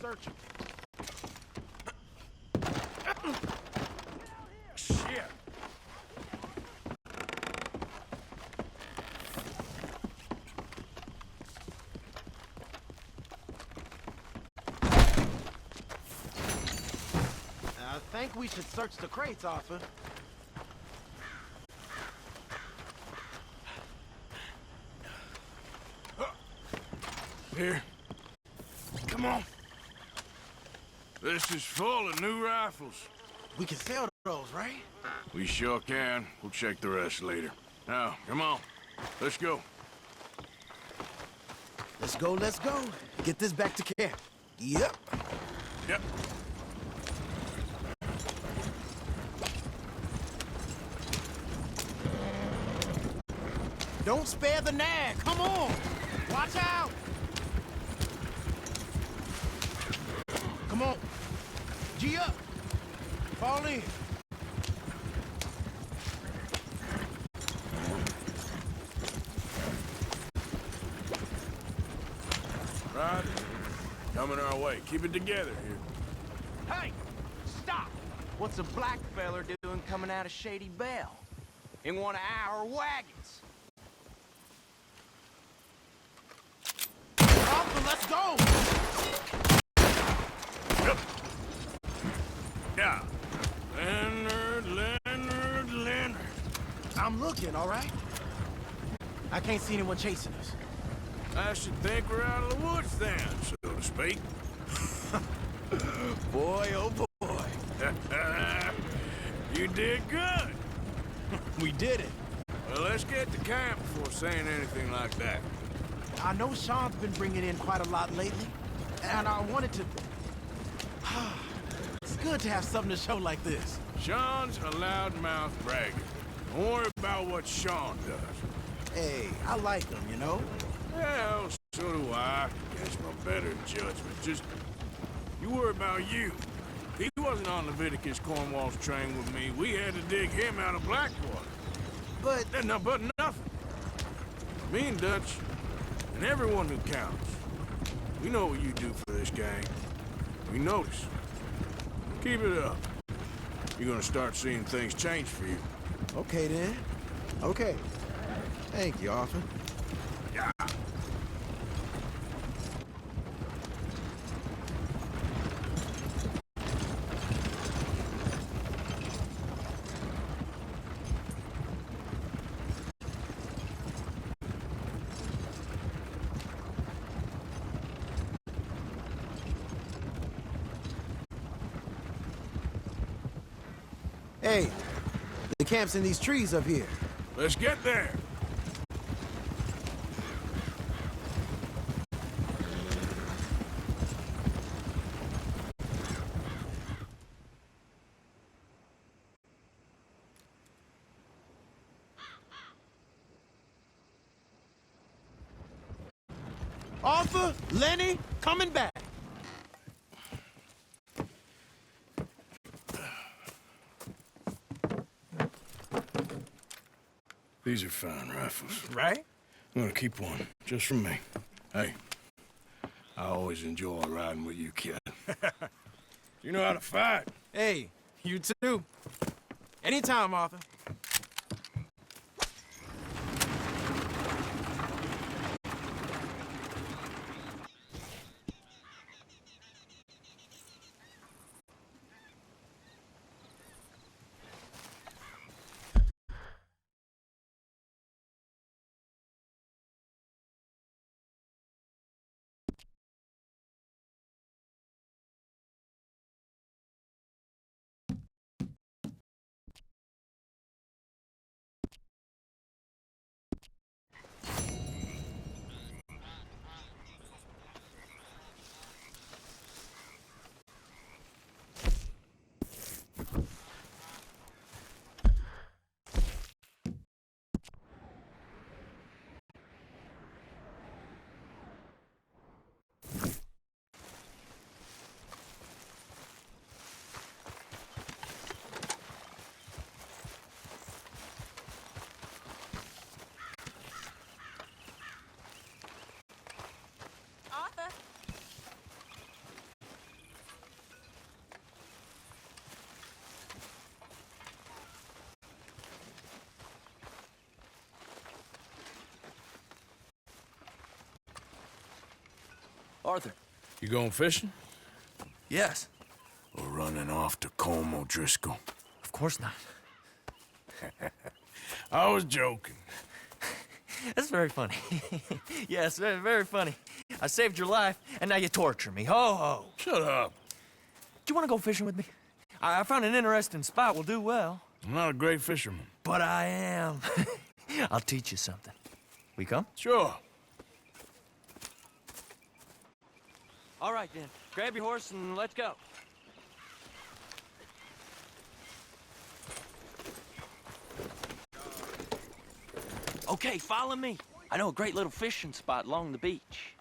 Search it. Shit. I think we should search the crates, Arthur. Here. Come on. This is full of new rifles. We can sell those, right? We sure can. We'll check the rest later. Now, come on. Let's go. Let's go, let's go. Get this back to camp. Yep. Yep. Don't spare the nag. Come on. Watch out. Come on. G up. Fall in. Right. Coming our way. Keep it together here. Hey! Stop! What's a black feller doing coming out of Shady Belle? In one of our wagons? Arthur, let's go! Yep. Yeah. Leonard. I'm looking, all right? I can't see anyone chasing us. I should think we're out of the woods then, so to speak. Boy, oh boy. You did good. We did it. Well, let's get to camp before saying anything like that. I know Sean's been bringing in quite a lot lately, and I wanted to... It's good to have something to show like this. Sean's a loudmouth bragger. Don't worry about what Sean does. Hey, I like him, you know? Well, So do I. Guess my better judgment. Just, you worry about you. He wasn't on Leviticus Cornwall's train with me. We had to dig him out of Blackwater. But... But nothing. Me and Dutch, and everyone who counts. We know what you do for this gang. We notice. Keep it up. You're gonna start seeing things change for you. Okay, then. Okay. Thank you, Arthur. Yeah. Hey, the camp's in these trees up here. Let's get there. Arthur, Lenny, coming back. These are fine rifles. Right? I'm gonna keep one, just for me. Hey, I always enjoy riding with you, kid. You know how to fight. Hey, you too. Anytime, Arthur. Arthur. You going fishing? Yes. Or running off to Colm O'Driscoll? Of course not. I was joking. That's very funny. Yes, very, very funny. I saved your life, and now you torture me. Ho, ho. Shut up. Do you want to go fishing with me? I found an interesting spot. We'll do well. I'm not a great fisherman. But I am. I'll teach you something. We come? Sure. All right, then. Grab your horse and let's go. Okay, follow me. I know a great little fishing spot along the beach.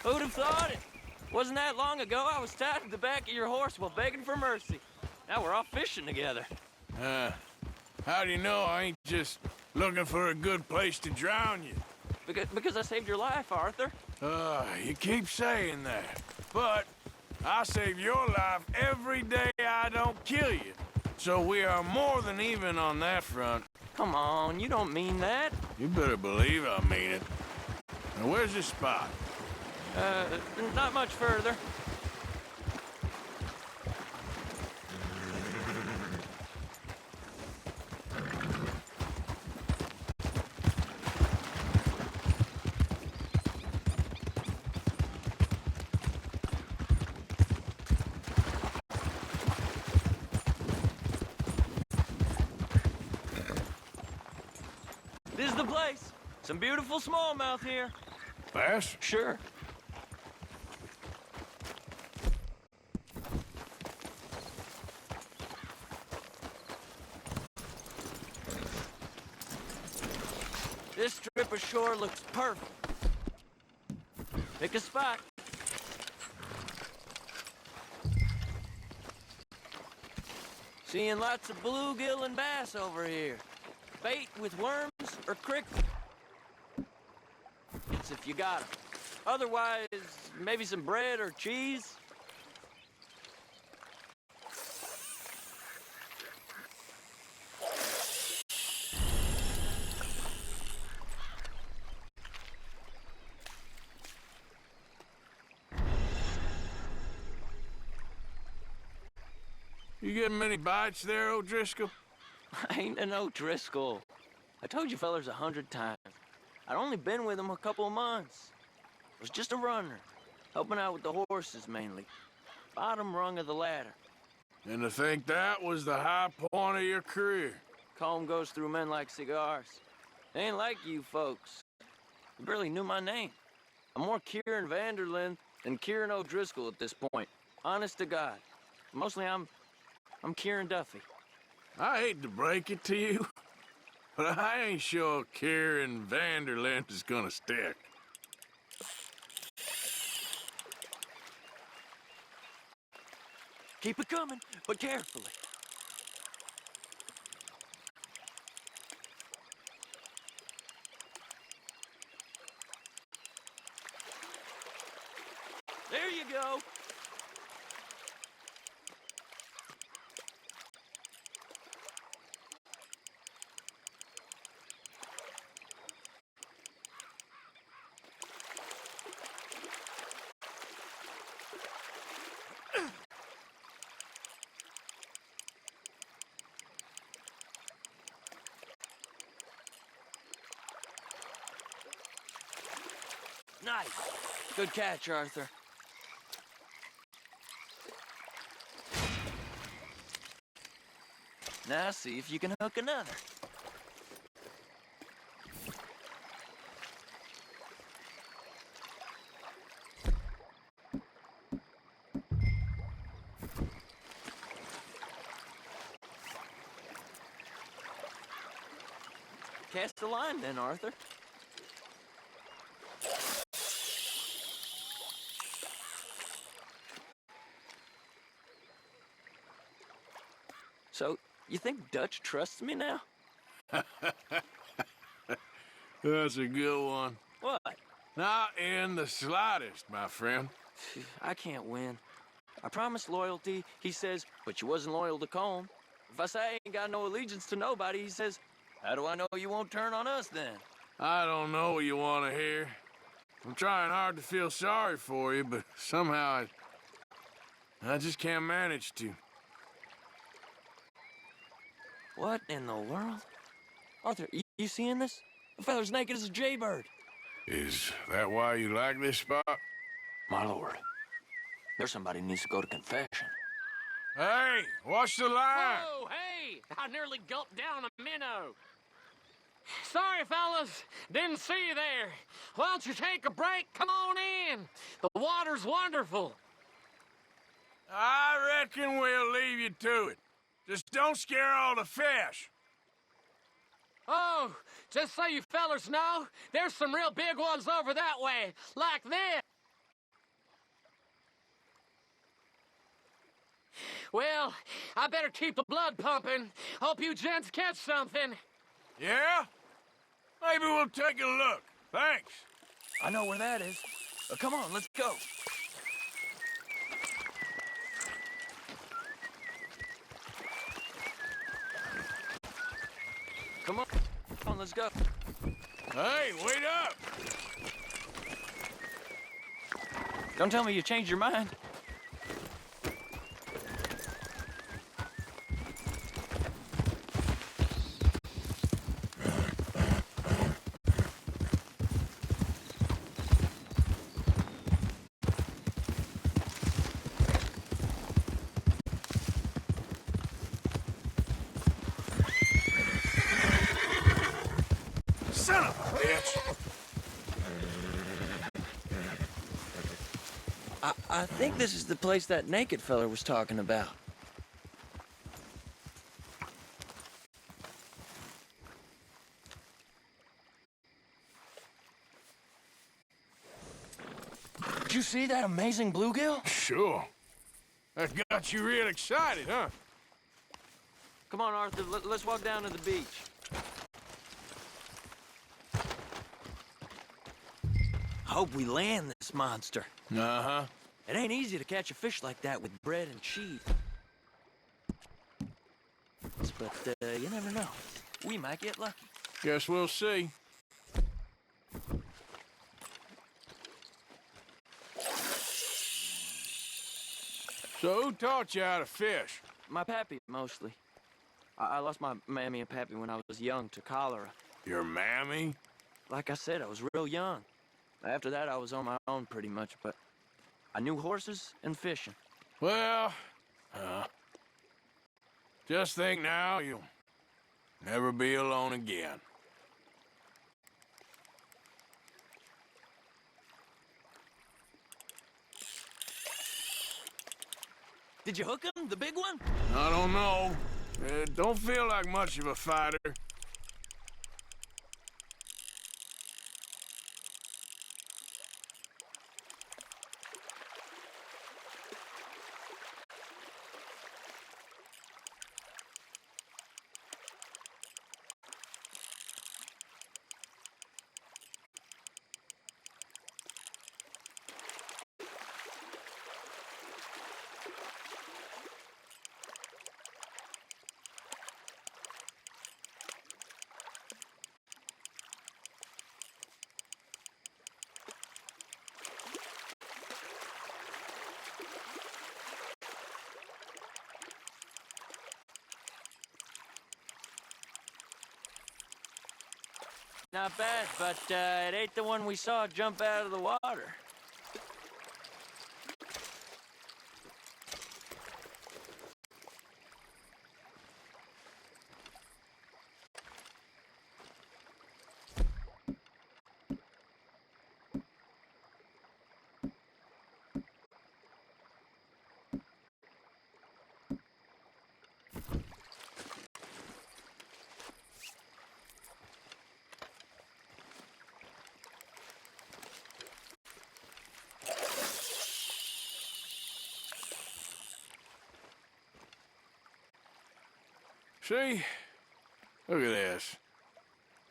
Who'd have thought it? Wasn't that long ago I was tied to the back of your horse while begging for mercy. Now we're off fishing together. How do you know I ain't just looking for a good place to drown you? Because I saved your life, Arthur. You keep saying that. But I save your life every day I don't kill you. So we are more than even on that front. Come on, you don't mean that. You better believe I mean it. Now, where's this spot? Not much further. This is the place. Some beautiful smallmouth here. Bass? Sure. This strip of shore looks perfect. Pick a spot. Seeing lots of bluegill and bass over here. Bait with worms or crickets if you got 'em. Otherwise, maybe some bread or cheese. You getting many bites there, O'Driscoll? I ain't an O'Driscoll. I told you fellers 100 times. I'd only been with him a couple of months. I was just a runner, helping out with the horses mainly. Bottom rung of the ladder. And to think that was the high point of your career. Comb goes through men like cigars. They ain't like you folks. You barely knew my name. I'm more Kieran Vanderlyn than Kieran O'Driscoll at this point. Honest to God. Mostly I'm Kieran Duffy. I hate to break it to you, but I ain't sure Kieran Vanderlyn is gonna stick. Keep it coming, but carefully. There you go. Nice. Good catch, Arthur. Now see if you can hook another. Cast the line then, Arthur. So, you think Dutch trusts me now? That's a good one. What? Not in the slightest, my friend. I can't win. I promised loyalty, he says, but you wasn't loyal to Colm. If I say I ain't got no allegiance to nobody, he says, how do I know you won't turn on us then? I don't know what you want to hear. I'm trying hard to feel sorry for you, but somehow I just can't manage to. What in the world? Arthur, you seeing this? The feller's naked as a jaybird. Is that why you like this spot? My lord, there's somebody who needs to go to confession. Hey, watch the line! Whoa, hey! I nearly gulped down a minnow. Sorry, fellas. Didn't see you there. Why don't you take a break? Come on in. The water's wonderful. I reckon we'll leave you to it. Just don't scare all the fish. Oh, just so you fellers know, there's some real big ones over that way, like this. Well, I better keep the blood pumping. Hope you gents catch something. Yeah? Maybe we'll take a look. Thanks. I know where that is. Come on, let's go. Come on, let's go. Hey, wait up! Don't tell me you changed your mind. Son of a bitch! I think this is the place that naked feller was talking about. Did you see that amazing bluegill? Sure. That got you real excited, huh? Come on, Arthur, let's walk down to the beach. Hope we land this monster. Uh-huh. It ain't easy to catch a fish like that with bread and cheese. But you never know. We might get lucky. Guess we'll see. So who taught you how to fish? My pappy, mostly. I lost my mammy and pappy when I was young to cholera. Your mammy? Like I said, I was real young. After that, I was on my own pretty much, but I knew horses and fishing. Well, just think now, you'll never be alone again. Did you hook him, the big one? I don't know. Don't feel like much of a fighter. Not bad, but it ain't the one we saw jump out of the water. See? Look at this.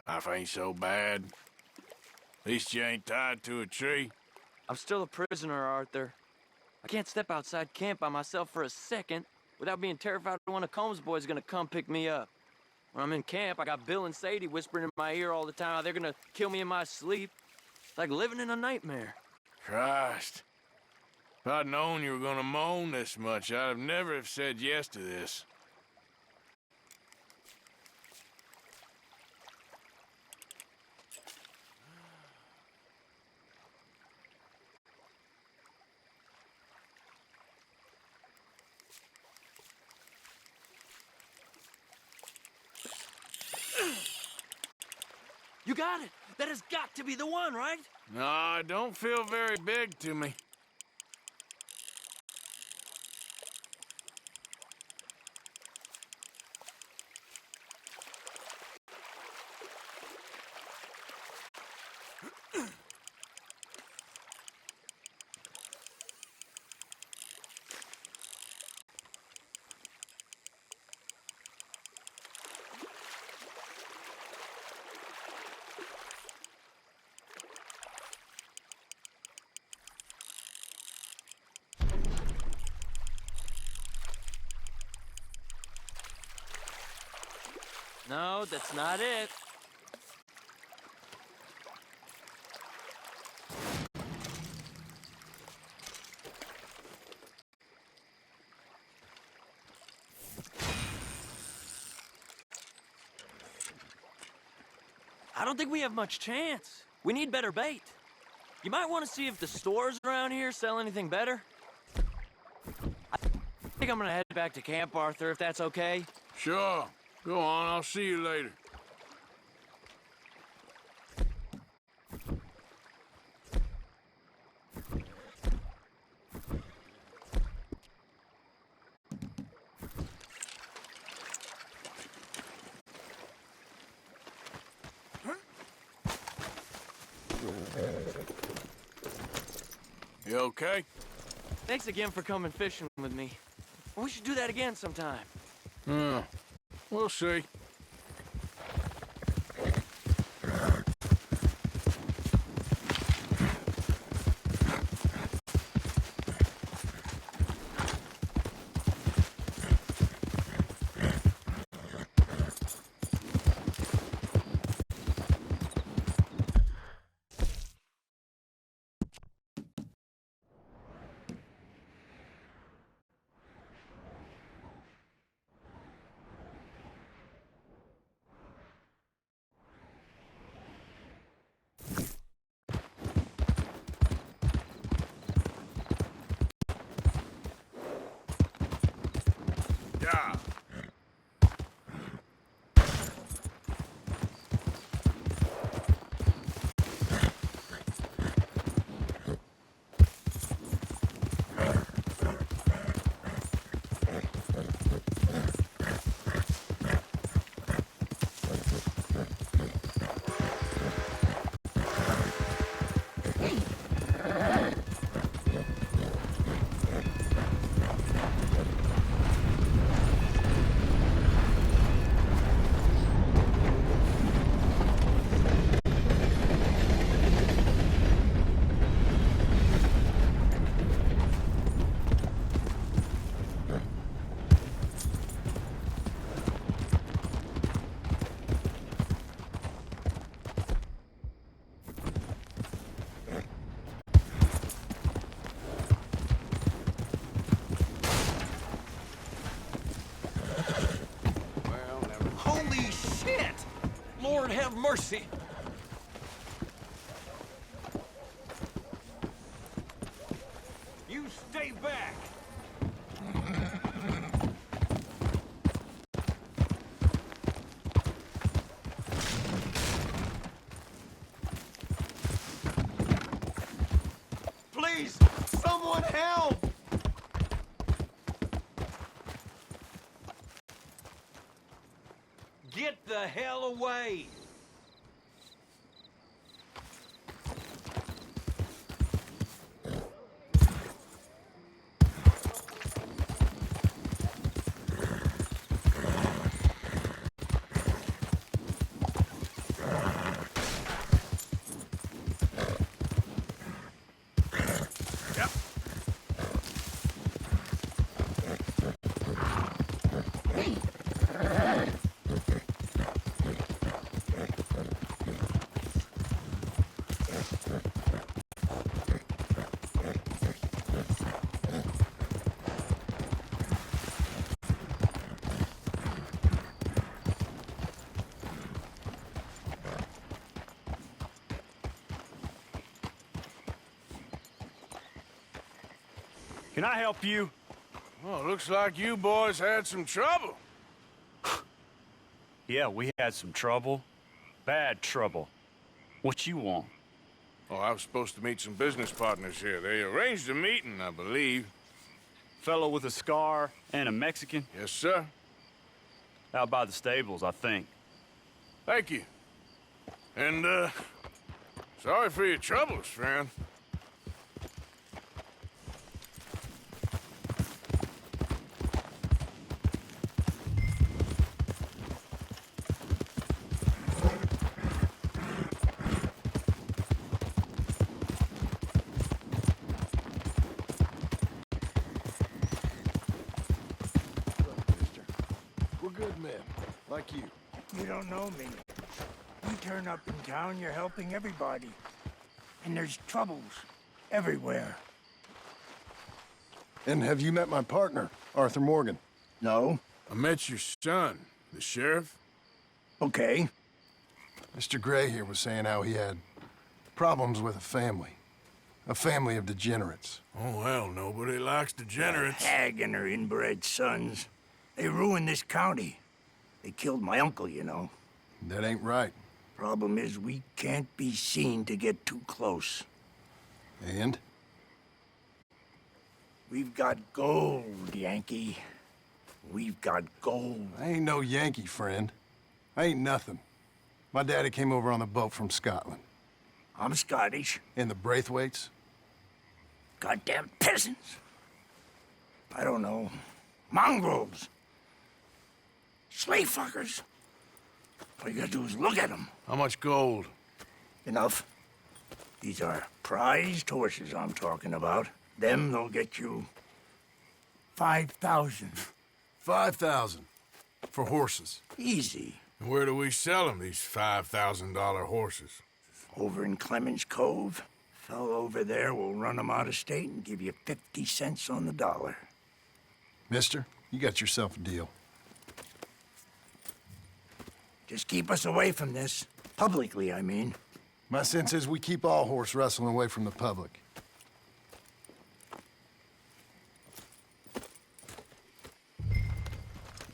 Life ain't so bad. At least you ain't tied to a tree. I'm still a prisoner, Arthur. I can't step outside camp by myself for a second without being terrified one of Combs' boys is gonna come pick me up. When I'm in camp, I got Bill and Sadie whispering in my ear all the time how they're gonna kill me in my sleep. It's like living in a nightmare. Christ. If I'd known you were gonna moan this much, I'd have never have said yes to this. You got it! That has got to be the one, right? No, it don't feel very big to me. No, that's not it. I don't think we have much chance. We need better bait. You might want to see if the stores around here sell anything better. I think I'm gonna head back to camp, Arthur, if that's okay. Sure. Go on, I'll see you later. You okay? Thanks again for coming fishing with me. We should do that again sometime. We'll see. Yeah. Holy shit! Lord have mercy! You stay back! Please! Someone help! Get the hell away! Can I help you? Well, looks like you boys had some trouble. Yeah, we had some trouble. Bad trouble. What you want? Oh, I was supposed to meet some business partners here. They arranged a meeting, I believe. Fellow with a scar and a Mexican? Yes, sir. Out by the stables, I think. Thank you. And, sorry for your troubles, friend. We're good men, like you. You don't know me. You turn up in town, you're helping everybody. And there's troubles everywhere. And have you met my partner, Arthur Morgan? No. I met your son, the sheriff. Okay. Mr. Gray here was saying how he had problems with a family of degenerates. Oh, well, nobody likes degenerates. Hag and her inbred sons. They ruined this county. They killed my uncle, you know. That ain't right. Problem is, we can't be seen to get too close. And? We've got gold, Yankee. We've got gold. I ain't no Yankee, friend. I ain't nothing. My daddy came over on the boat from Scotland. I'm Scottish. And the Braithwaites? Goddamn peasants. I don't know. Mongrels. Slave fuckers. All you gotta do is look at them. How much gold? Enough. These are prized horses I'm talking about. Them, they'll get you 5,000. 5,000 for horses. Easy. And where do we sell them, these $5,000 horses? Over in Clemens Cove. Fellow over there will run them out of state and give you 50 cents on the dollar. Mister, you got yourself a deal. Just keep us away from this. Publicly, I mean. My sense is we keep all horse rustling away from the public.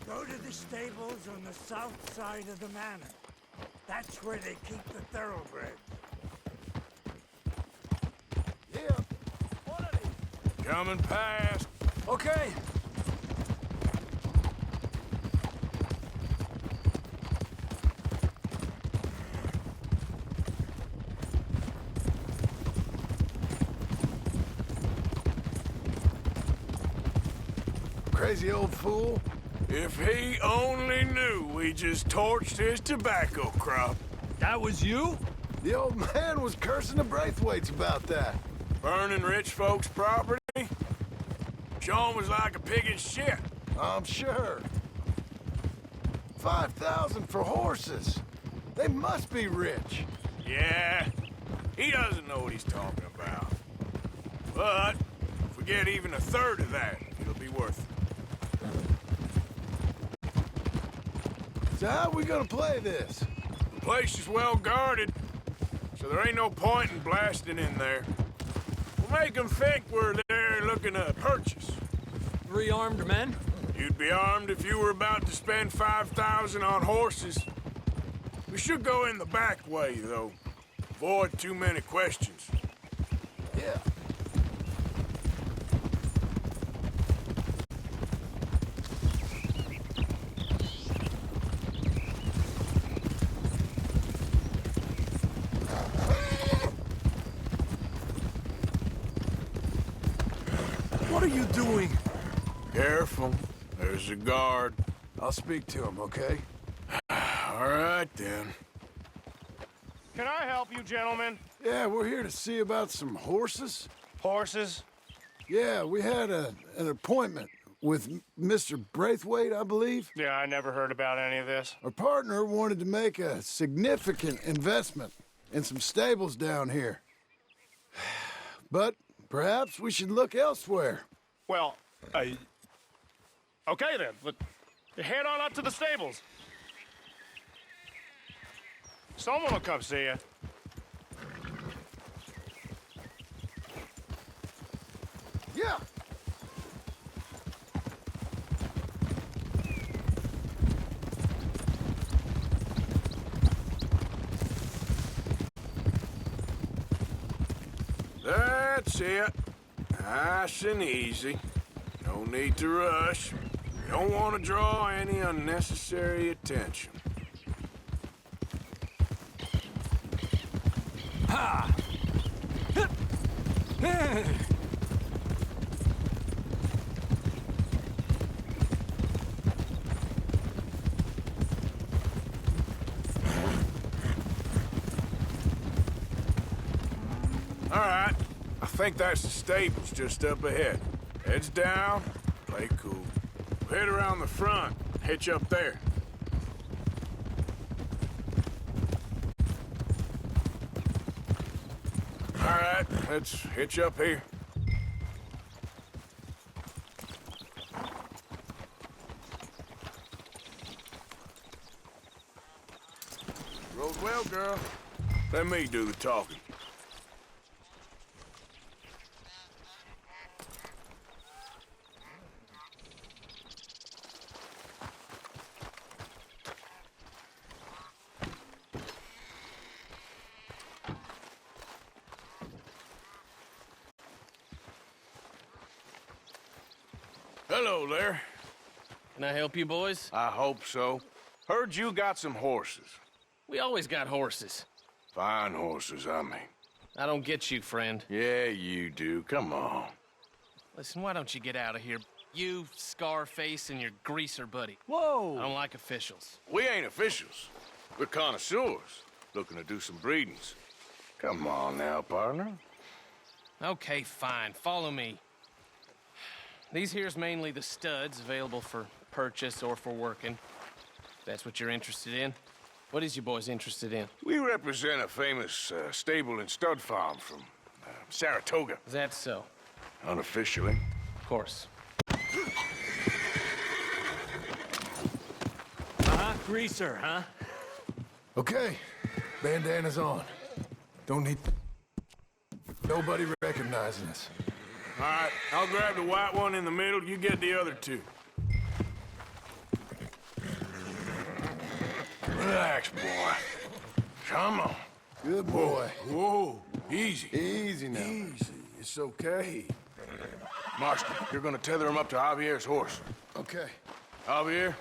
Go to the stables on the south side of the manor. That's where they keep the thoroughbreds. Coming past. Okay. Crazy old fool. If he only knew we just torched his tobacco crop. That was you? The old man was cursing the Braithwaites about that. Burning rich folks' property? Sean was like a pig in shit. I'm sure. 5,000 for horses. They must be rich. Yeah, he doesn't know what he's talking about. But if we get even a third of that, it'll be worth it. So how are we gonna play this? The place is well guarded, so there ain't no point in blasting in there. We'll make them think we're there looking to purchase. 3 armed men? You'd be armed if you were about to spend 5,000 on horses. We should go in the back way, though. Avoid too many questions. Yeah. What are you doing? Careful. There's a guard. I'll speak to him, okay? All right, then. Can I help you, gentlemen? Yeah, we're here to see about some horses. Horses? Yeah, we had an appointment with Mr. Braithwaite, I believe. Yeah, I never heard about any of this. Our partner wanted to make a significant investment in some stables down here. But perhaps we should look elsewhere. Well, okay then. But head on up to the stables. Someone will come see you. Yeah. That's it. Nice and easy. No need to rush. You don't want to draw any unnecessary attention. Ha! All right. I think that's the stables just up ahead. Heads down, play cool. We'll head around the front, hitch up there. All right, let's hitch up here. Rode well, girl. Let me do the talking. Hello there. Can I help you, boys? I hope so. Heard you got some horses. We always got horses. Fine horses, I mean. I don't get you, friend. Yeah, you do. Come on. Listen, why don't you get out of here? You, Scarface, and your greaser buddy. Whoa! I don't like officials. We ain't officials. We're connoisseurs, looking to do some breedings. Come on now, partner. Okay, fine. Follow me. These here's mainly the studs available for purchase or for working. If that's what you're interested in. What is you boys interested in? We represent a famous stable and stud farm from Saratoga. Is that so? Unofficially. Of course. Greaser, huh? Okay, bandana's on. Don't need nobody recognizing us. All right, I'll grab the white one in the middle. You get the other two. Relax, boy. Come on. Good boy. Whoa, easy. Easy now. Easy. It's okay. Marston, you're gonna tether him up to Javier's horse. Okay. Javier,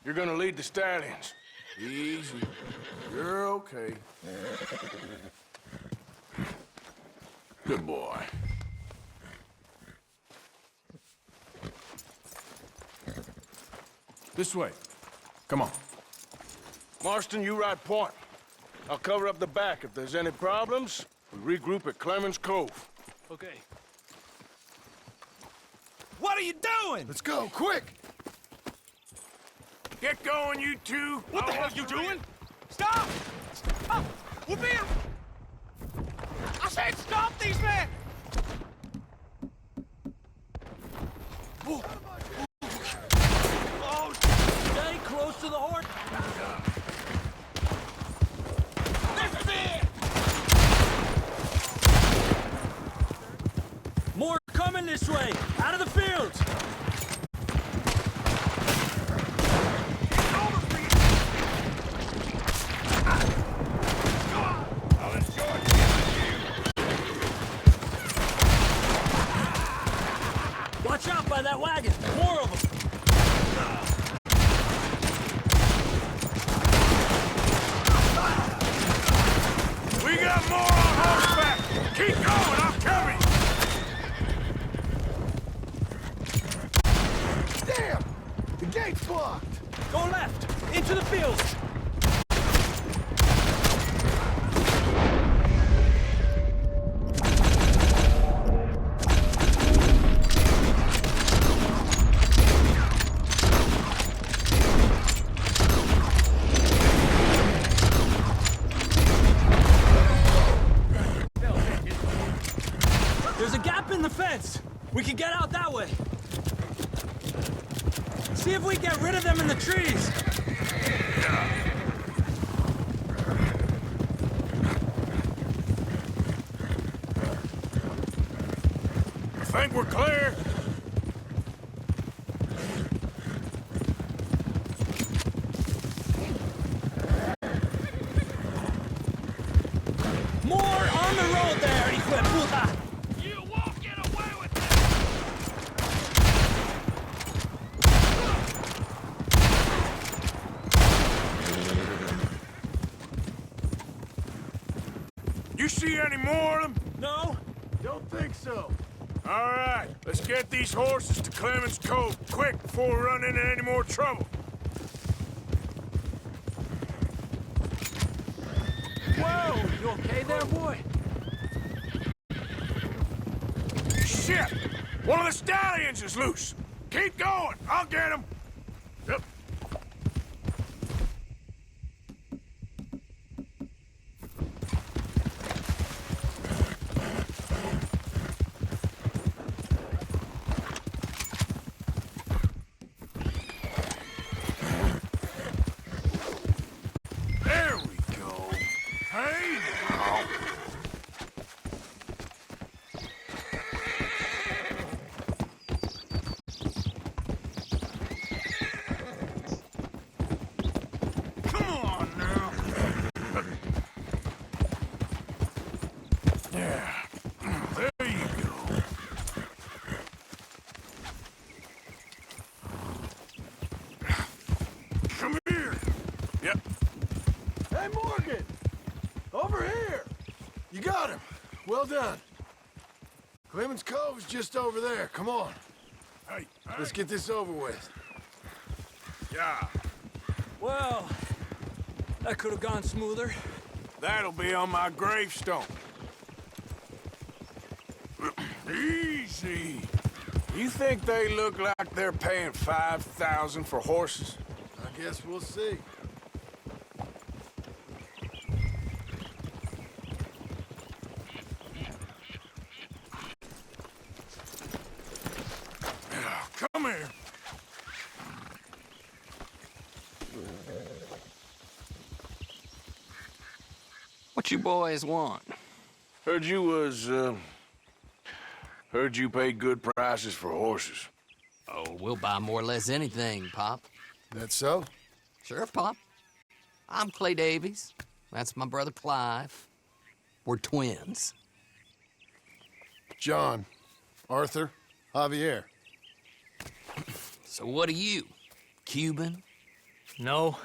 you're gonna lead the stallions. Easy. You're okay. Good boy. This way. Come on. Marston, you ride point. I'll cover up the back. If there's any problems, we regroup at Clemens Cove. Okay. What are you doing? Let's go, quick! Get going, you two. What the hell are you doing? Stop! Stop! We're being... I said stop these men! Oh, stay close to the horse. This is it! More coming this way, out of the fields. Watch out by that wagon. More of them. We got more on horseback. Keep going. I'll cover you. Damn! The gate's blocked! Go left, into the fields. There's a gap in the fence. We can get out that way. See if we get rid of them in the trees. I think we're clear. More on the road there, hijo de puta. You won't get away with this. You see any more of them? No. Don't think so. All right, let's get these horses to Clemens Cove quick before we run into any more trouble. Whoa, you okay there, boy? Shit! One of the stallions is loose. Keep going. I'll get him. Yep. There we go. Hey now. Come on now. Yeah. There you go. Come here. Yep. Hey, Morgan! Over here! You got him! Well done. Clemens Cove is just over there. Come on. Hey, Let's get this over with. Yeah. Well, that could have gone smoother. That'll be on my gravestone. Easy. You think they look like they're paying $5,000 for horses? I guess we'll see. Come here. What you boys want? Heard you paid good prices for horses. Oh, we'll buy more or less anything, Pop. That so? Sure, Pop. I'm Clay Davies. That's my brother Clive. We're twins. John, Arthur, Javier. So what are you? Cuban? No.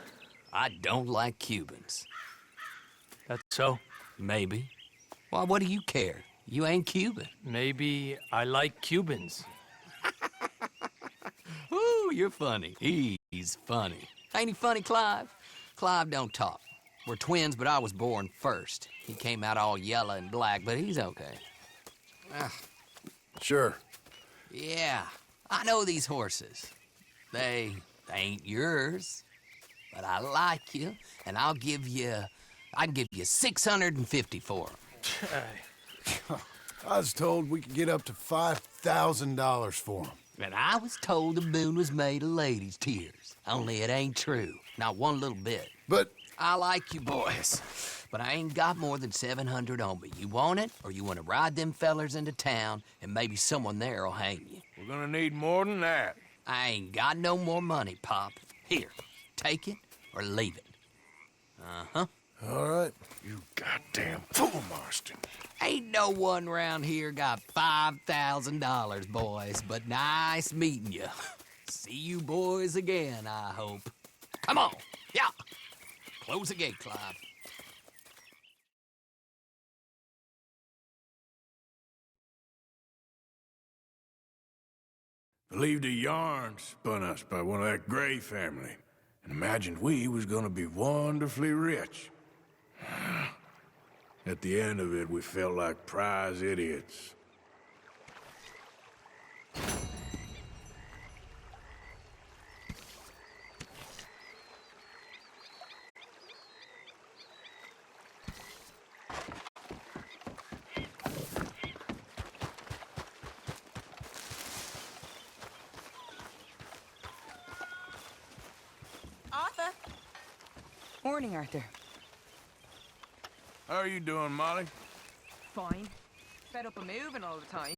I don't like Cubans. That's so? Maybe. Why, what do you care? You ain't Cuban. Maybe I like Cubans. Ooh, you're funny. He's funny. Ain't he funny, Clive? Clive don't talk. We're twins, but I was born first. He came out all yellow and black, but he's okay. Sure. Yeah, I know these horses. They ain't yours, but I like you, and I can give you $650 for them. I was told we could get up to $5,000 for them. And I was told the moon was made of ladies' tears. Only it ain't true. Not one little bit. But I like you boys, but I ain't got more than $700 on me. You want it, or you want to ride them fellers into town, and maybe someone there'll hang you? We're gonna need more than that. I ain't got no more money, Pop. Here, take it or leave it. Uh-huh. All right. You goddamn fool, Marston. Ain't no one round here got $5,000, boys, but nice meeting you. See you boys again, I hope. Come on, yeah. Close the gate, Clive. Believed a yarn spun us by one of that Gray family, and imagined we was gonna be wonderfully rich. At the end of it, we felt like prize idiots. Arthur. Morning, Arthur. How are you doing, Molly? Fine. Fed up of moving all the time.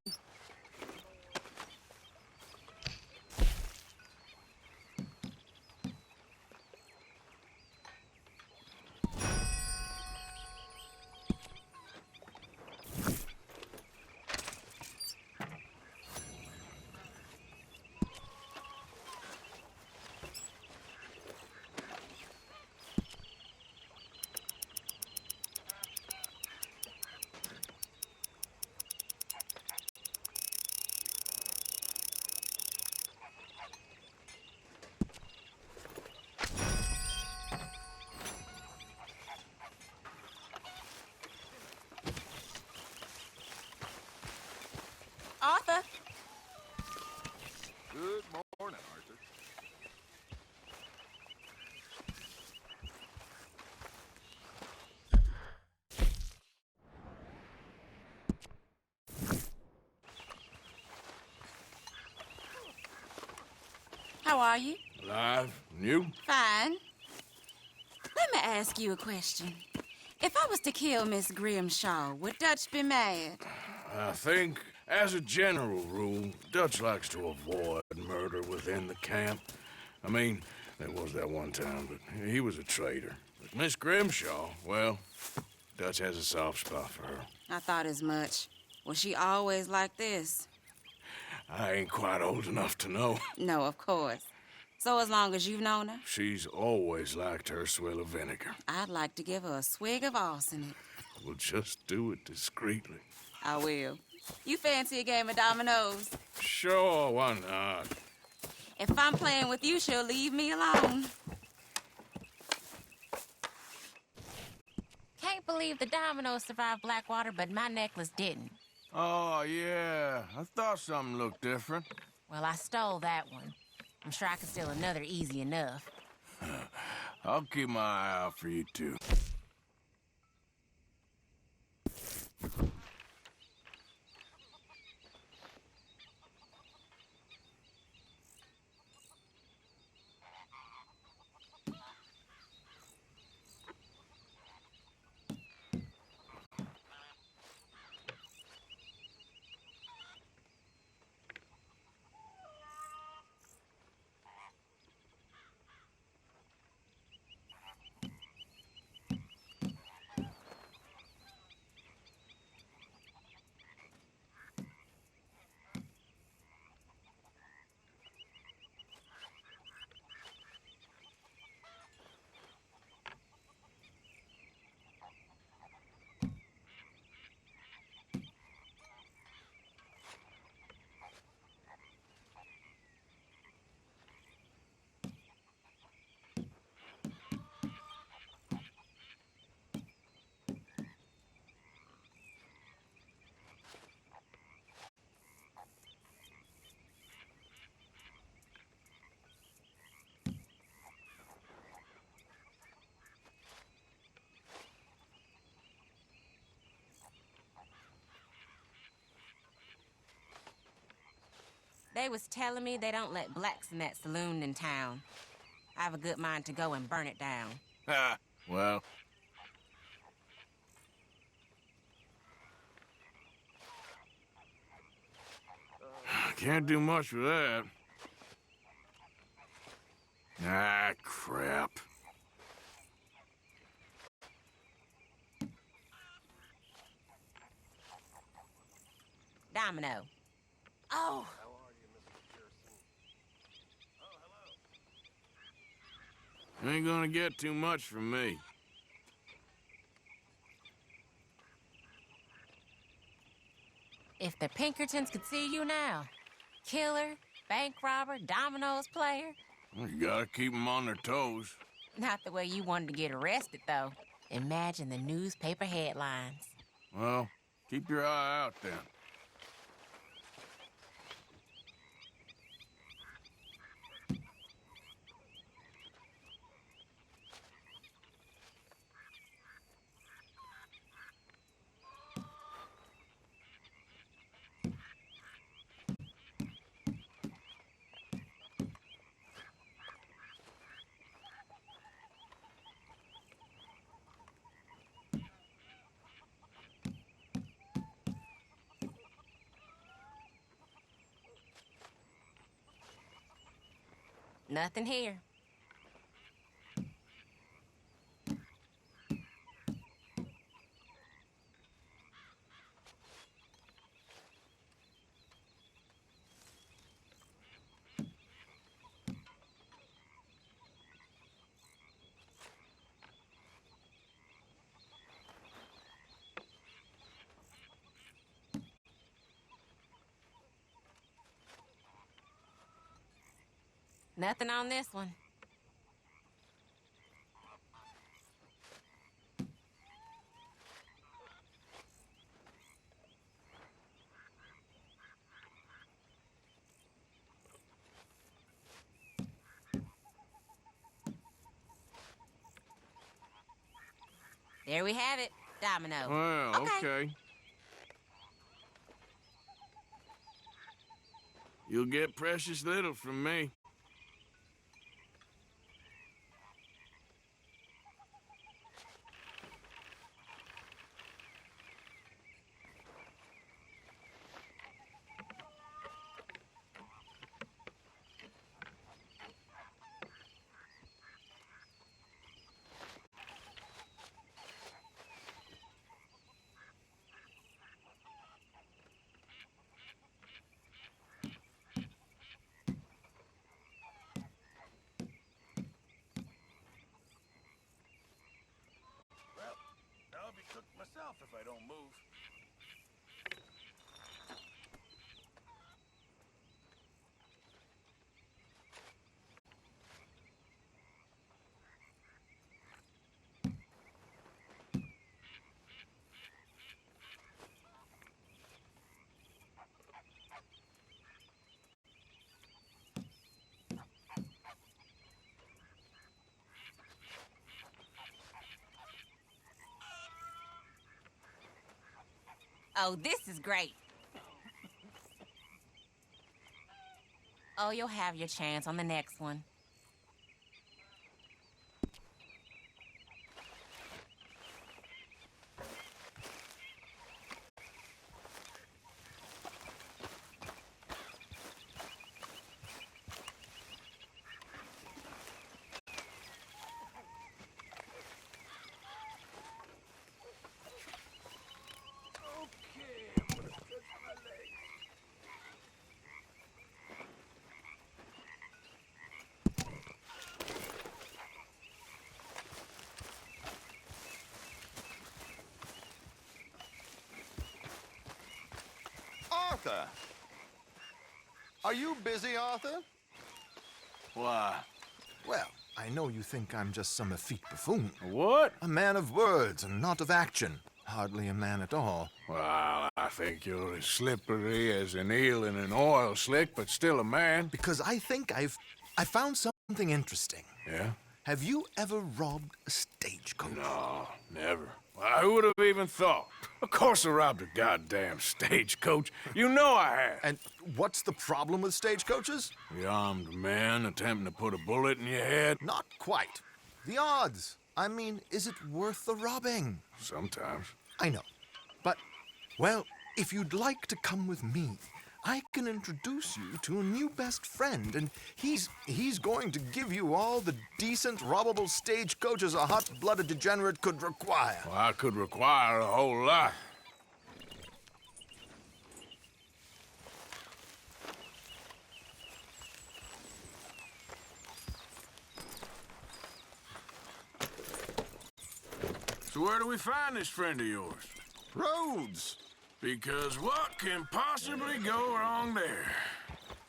Arthur. Good morning, Arthur. How are you? Alive? And you? Fine. Let me ask you a question. If I was to kill Miss Grimshaw, would Dutch be mad? I think, as a general rule, Dutch likes to avoid murder within the camp. I mean, there was that one time, but he was a traitor. But Miss Grimshaw, well, Dutch has a soft spot for her. I thought as much. Was she always like this? I ain't quite old enough to know. No, of course. So as long as you've known her? She's always liked her swill of vinegar. I'd like to give her a swig of arsenic. Well, just do it discreetly. I will. You fancy a game of dominoes? Sure, why not? If I'm playing with you, she'll leave me alone. Can't believe the dominoes survived Blackwater, but my necklace didn't. Oh, yeah. I thought something looked different. Well, I stole that one. I'm sure I could steal another easy enough. I'll keep my eye out for you, too. They was telling me they don't let blacks in that saloon in town. I have a good mind to go and burn it down. Ha! Well... Can't do much with that. Ah, crap. Domino. Oh! Ain't gonna get too much from me. If the Pinkertons could see you now. Killer, bank robber, dominoes player. You gotta keep them on their toes. Not the way you wanted to get arrested, though. Imagine the newspaper headlines. Well, keep your eye out then. Nothing here. Nothing on this one. There we have it. Domino. Well, okay. You'll get precious little from me. myself if I don't move. Oh, this is great. Oh, you'll have your chance on the next one. Arthur! Are you busy, Arthur? Why? Well, I know you think I'm just some effete buffoon. What? A man of words and not of action. Hardly a man at all. Well, I think you're as slippery as an eel in an oil slick, but still a man. Because I think I found something interesting. Yeah? Have you ever robbed a stagecoach? No, never. Well, who would have even thought? Of course I robbed a goddamn stagecoach. You know I have. And what's the problem with stagecoaches? The armed man attempting to put a bullet in your head? Not quite. The odds. I mean, is it worth the robbing? Sometimes. I know. But, well, if you'd like to come with me, I can introduce you to a new best friend, and he's going to give you all the decent, robbable stagecoaches a hot-blooded degenerate could require. Well, I could require a whole lot. So where do we find this friend of yours? Roads. Because what can possibly go wrong there?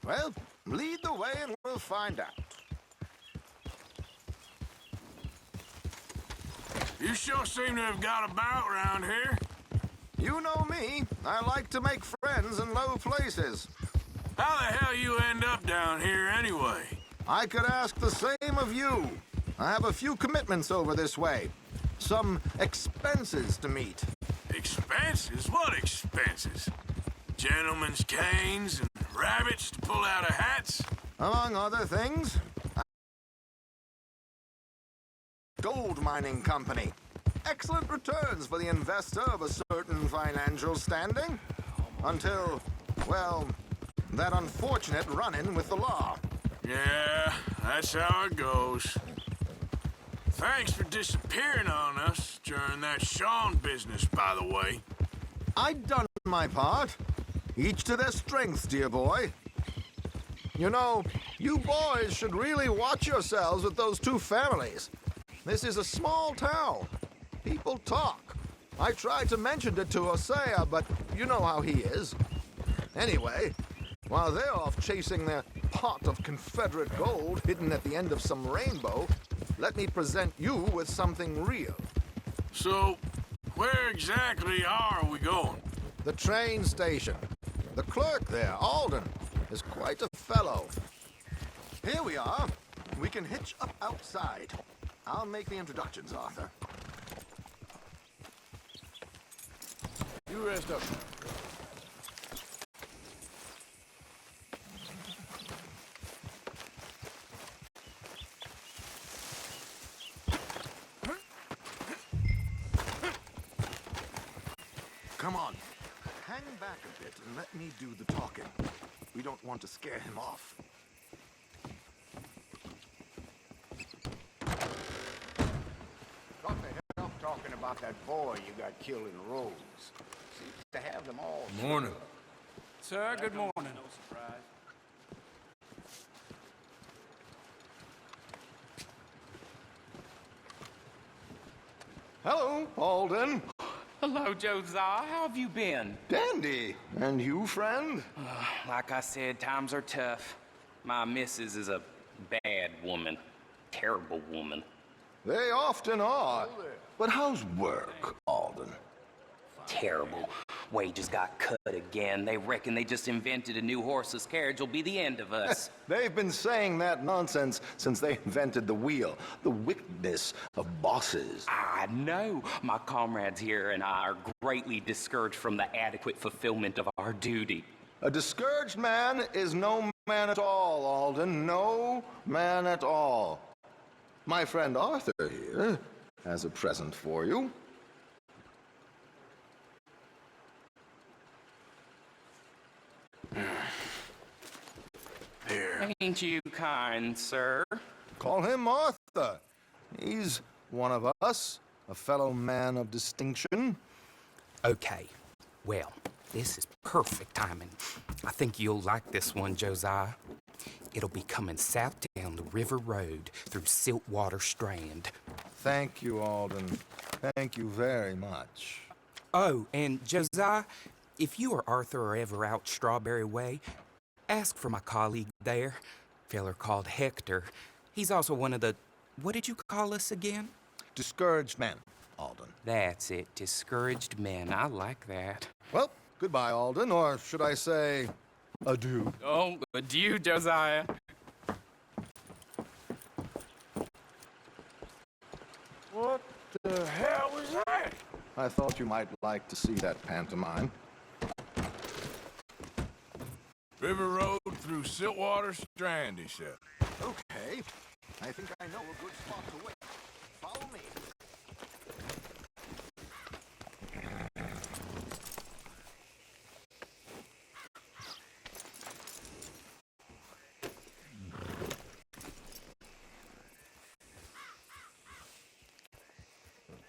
Well, lead the way and we'll find out. You sure seem to have got about around here. You know me. I like to make friends in low places. How the hell you end up down here anyway? I could ask the same of you. I have a few commitments over this way. Some expenses to meet. Expenses? What expenses? Gentlemen's canes and rabbits to pull out of hats? Among other things, gold mining company. Excellent returns for the investor of a certain financial standing. Until, well, that unfortunate run-in with the law. Yeah, that's how it goes. Thanks for disappearing on us during that Sean business, by the way. I'd done my part. Each to their strengths, dear boy. You know, you boys should really watch yourselves with those two families. This is a small town. People talk. I tried to mention it to Hosea, but you know how he is. Anyway, while they're off chasing their pot of Confederate gold hidden at the end of some rainbow, let me present you with something real. So, where exactly are we going? The train station. The clerk there, Alden, is quite a fellow. Here we are. We can hitch up outside. I'll make the introductions, Arthur. You rest up. Come on. Hang back a bit and let me do the talking. We don't want to scare him off. Got to help talking about that boy you got killed in Rhodes. Seems to have them all. Morning. Sir, good morning. No surprise. Hello, Alden. Hello, Josiah. How have you been? Dandy. And you, friend? Like I said, times are tough. My missus is a bad woman. Terrible woman. They often are. But how's work, Alden? Terrible. Wages got cut again. They reckon they just invented a new horseless carriage will be the end of us. They've been saying that nonsense since they invented the wheel. The wickedness of bosses. I know. My comrades here and I are greatly discouraged from the adequate fulfillment of our duty. A discouraged man is no man at all, Alden. No man at all. My friend Arthur here has a present for you. Here. Ain't you kind, sir? Call him Arthur. He's one of us, a fellow man of distinction. Okay. Well, this is perfect timing. I think you'll like this one, Josiah. It'll be coming south down the river road through Siltwater Strand. Thank you, Alden. Thank you very much. Oh, and Josiah, if you or Arthur are ever out Strawberry Way, ask for my colleague there, feller called Hector. He's also one of the, what did you call us again? Discouraged men, Alden. That's it, discouraged men. I like that. Well, goodbye, Alden, or should I say, adieu. Oh, adieu, Josiah. What the hell was that? I thought you might like to see that pantomime. River Road through Siltwater Strand, he said. Okay. I think I know a good spot to wait. Follow me.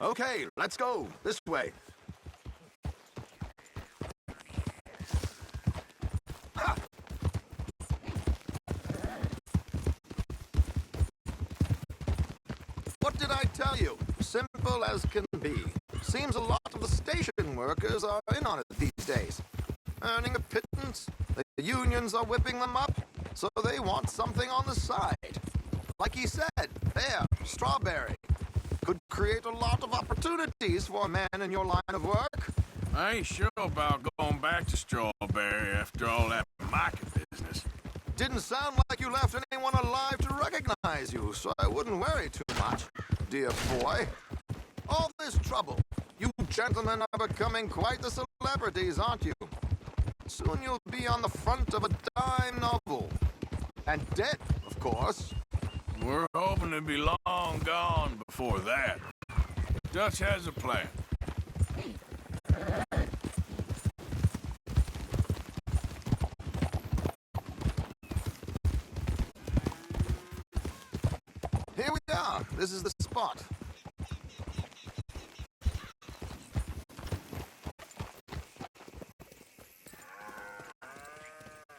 Okay, let's go. This way. Ha! What did I tell you? Simple as can be. Seems a lot of the station workers are in on it these days. Earning a pittance, the unions are whipping them up, so they want something on the side. Like he said, there, Strawberry. Could create a lot of opportunities for a man in your line of work. I ain't sure about going back to Strawberry after all that market business. Didn't sound like you left anyone alive to recognize you, so I wouldn't worry too much, dear boy. All this trouble. You gentlemen are becoming quite the celebrities, aren't you? Soon you'll be on the front of a dime novel. And dead, of course. We're hoping to be long gone before that. Dutch has a plan. Here we are. This is the spot.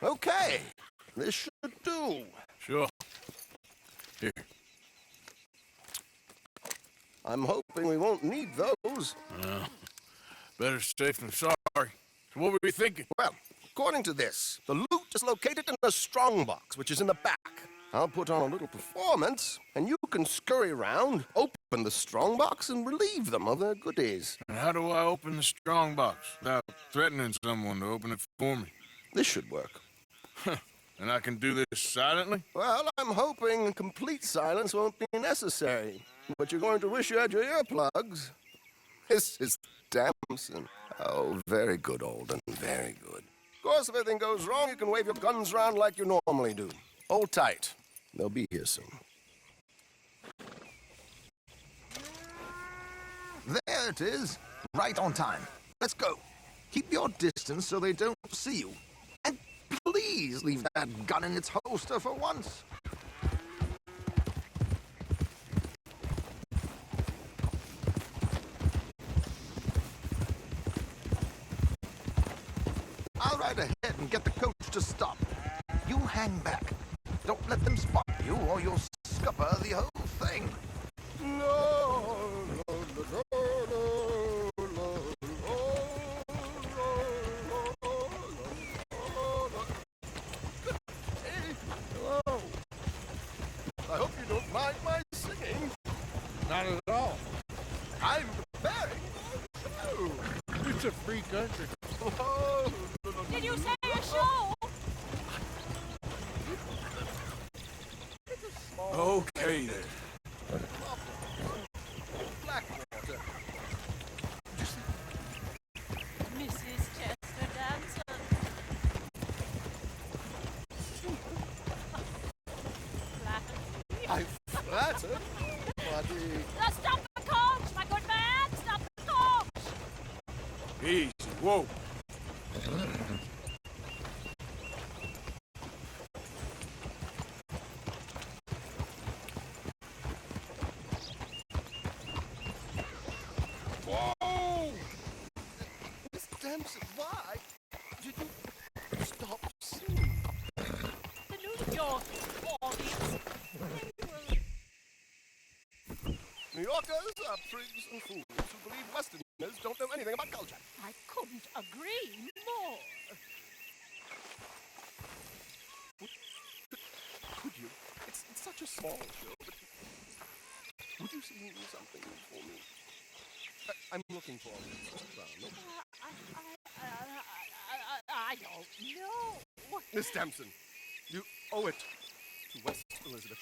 Okay. This should do. Sure. Here. I'm hoping we won't need those. Better safe than sorry. So what were we thinking? Well, according to this, the loot is located in a strongbox, which is in the back. I'll put on a little performance, and you can scurry around, open the strongbox, and relieve them of their goodies. And how do I open the strongbox without threatening someone to open it for me? This should work. And I can do this silently? Well, I'm hoping complete silence won't be necessary. But you're going to wish you had your earplugs. This is Damson. Oh, very good, Alden. Very good. Of course, if anything goes wrong, you can wave your guns around like you normally do. Hold tight. They'll be here soon. There it is. Right on time. Let's go. Keep your distance so they don't see you. And please leave that gun in its holster for once. I'll ride ahead and get the coach to stop. You hang back. Don't let them spot you or you'll scupper the whole thing. don't mind my singing. Not at all. I'm preparing for a show. It's a free country. Oh, Did you say a show? Okay, then. Blackwater. Mrs. Chester Danson. I'm flattered, buddy. Stop the coach, my good man! Stop the coach! Easy. Whoa. Whoa! Miss Dempsey, why did you stop singing? The New York audience. New Yorkers are prigs and fools who believe Westerners don't know anything about culture. I couldn't agree more. Could you? It's such a small show, but would you sing something for me? I'm looking for it. I don't know. Miss Damson, you owe it to West Elizabeth.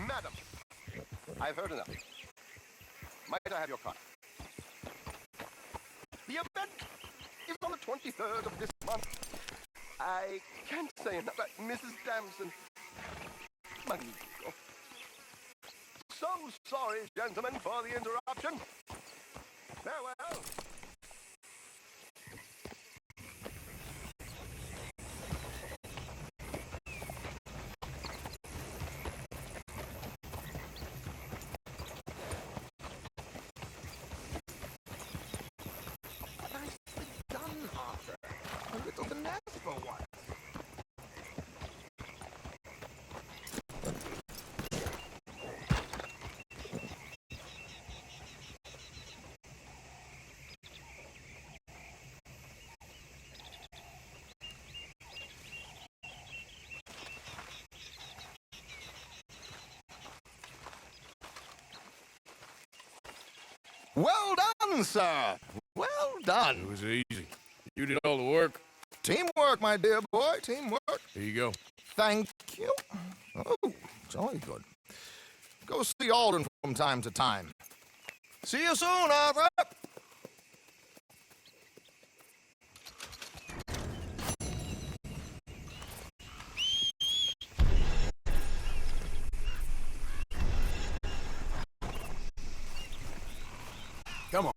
Madam, I've heard enough. Might I have your card? The event is on the 23rd of this month. I can't say enough. Mrs. Damson. Magnifico. So sorry, gentlemen, for the interruption. Farewell. Well done, sir. Well done. It was easy. You did all the work. Teamwork, my dear boy. Teamwork. Here you go. Thank you. Oh, jolly good. Go see Alden from time to time. See you soon, Arthur. Come on.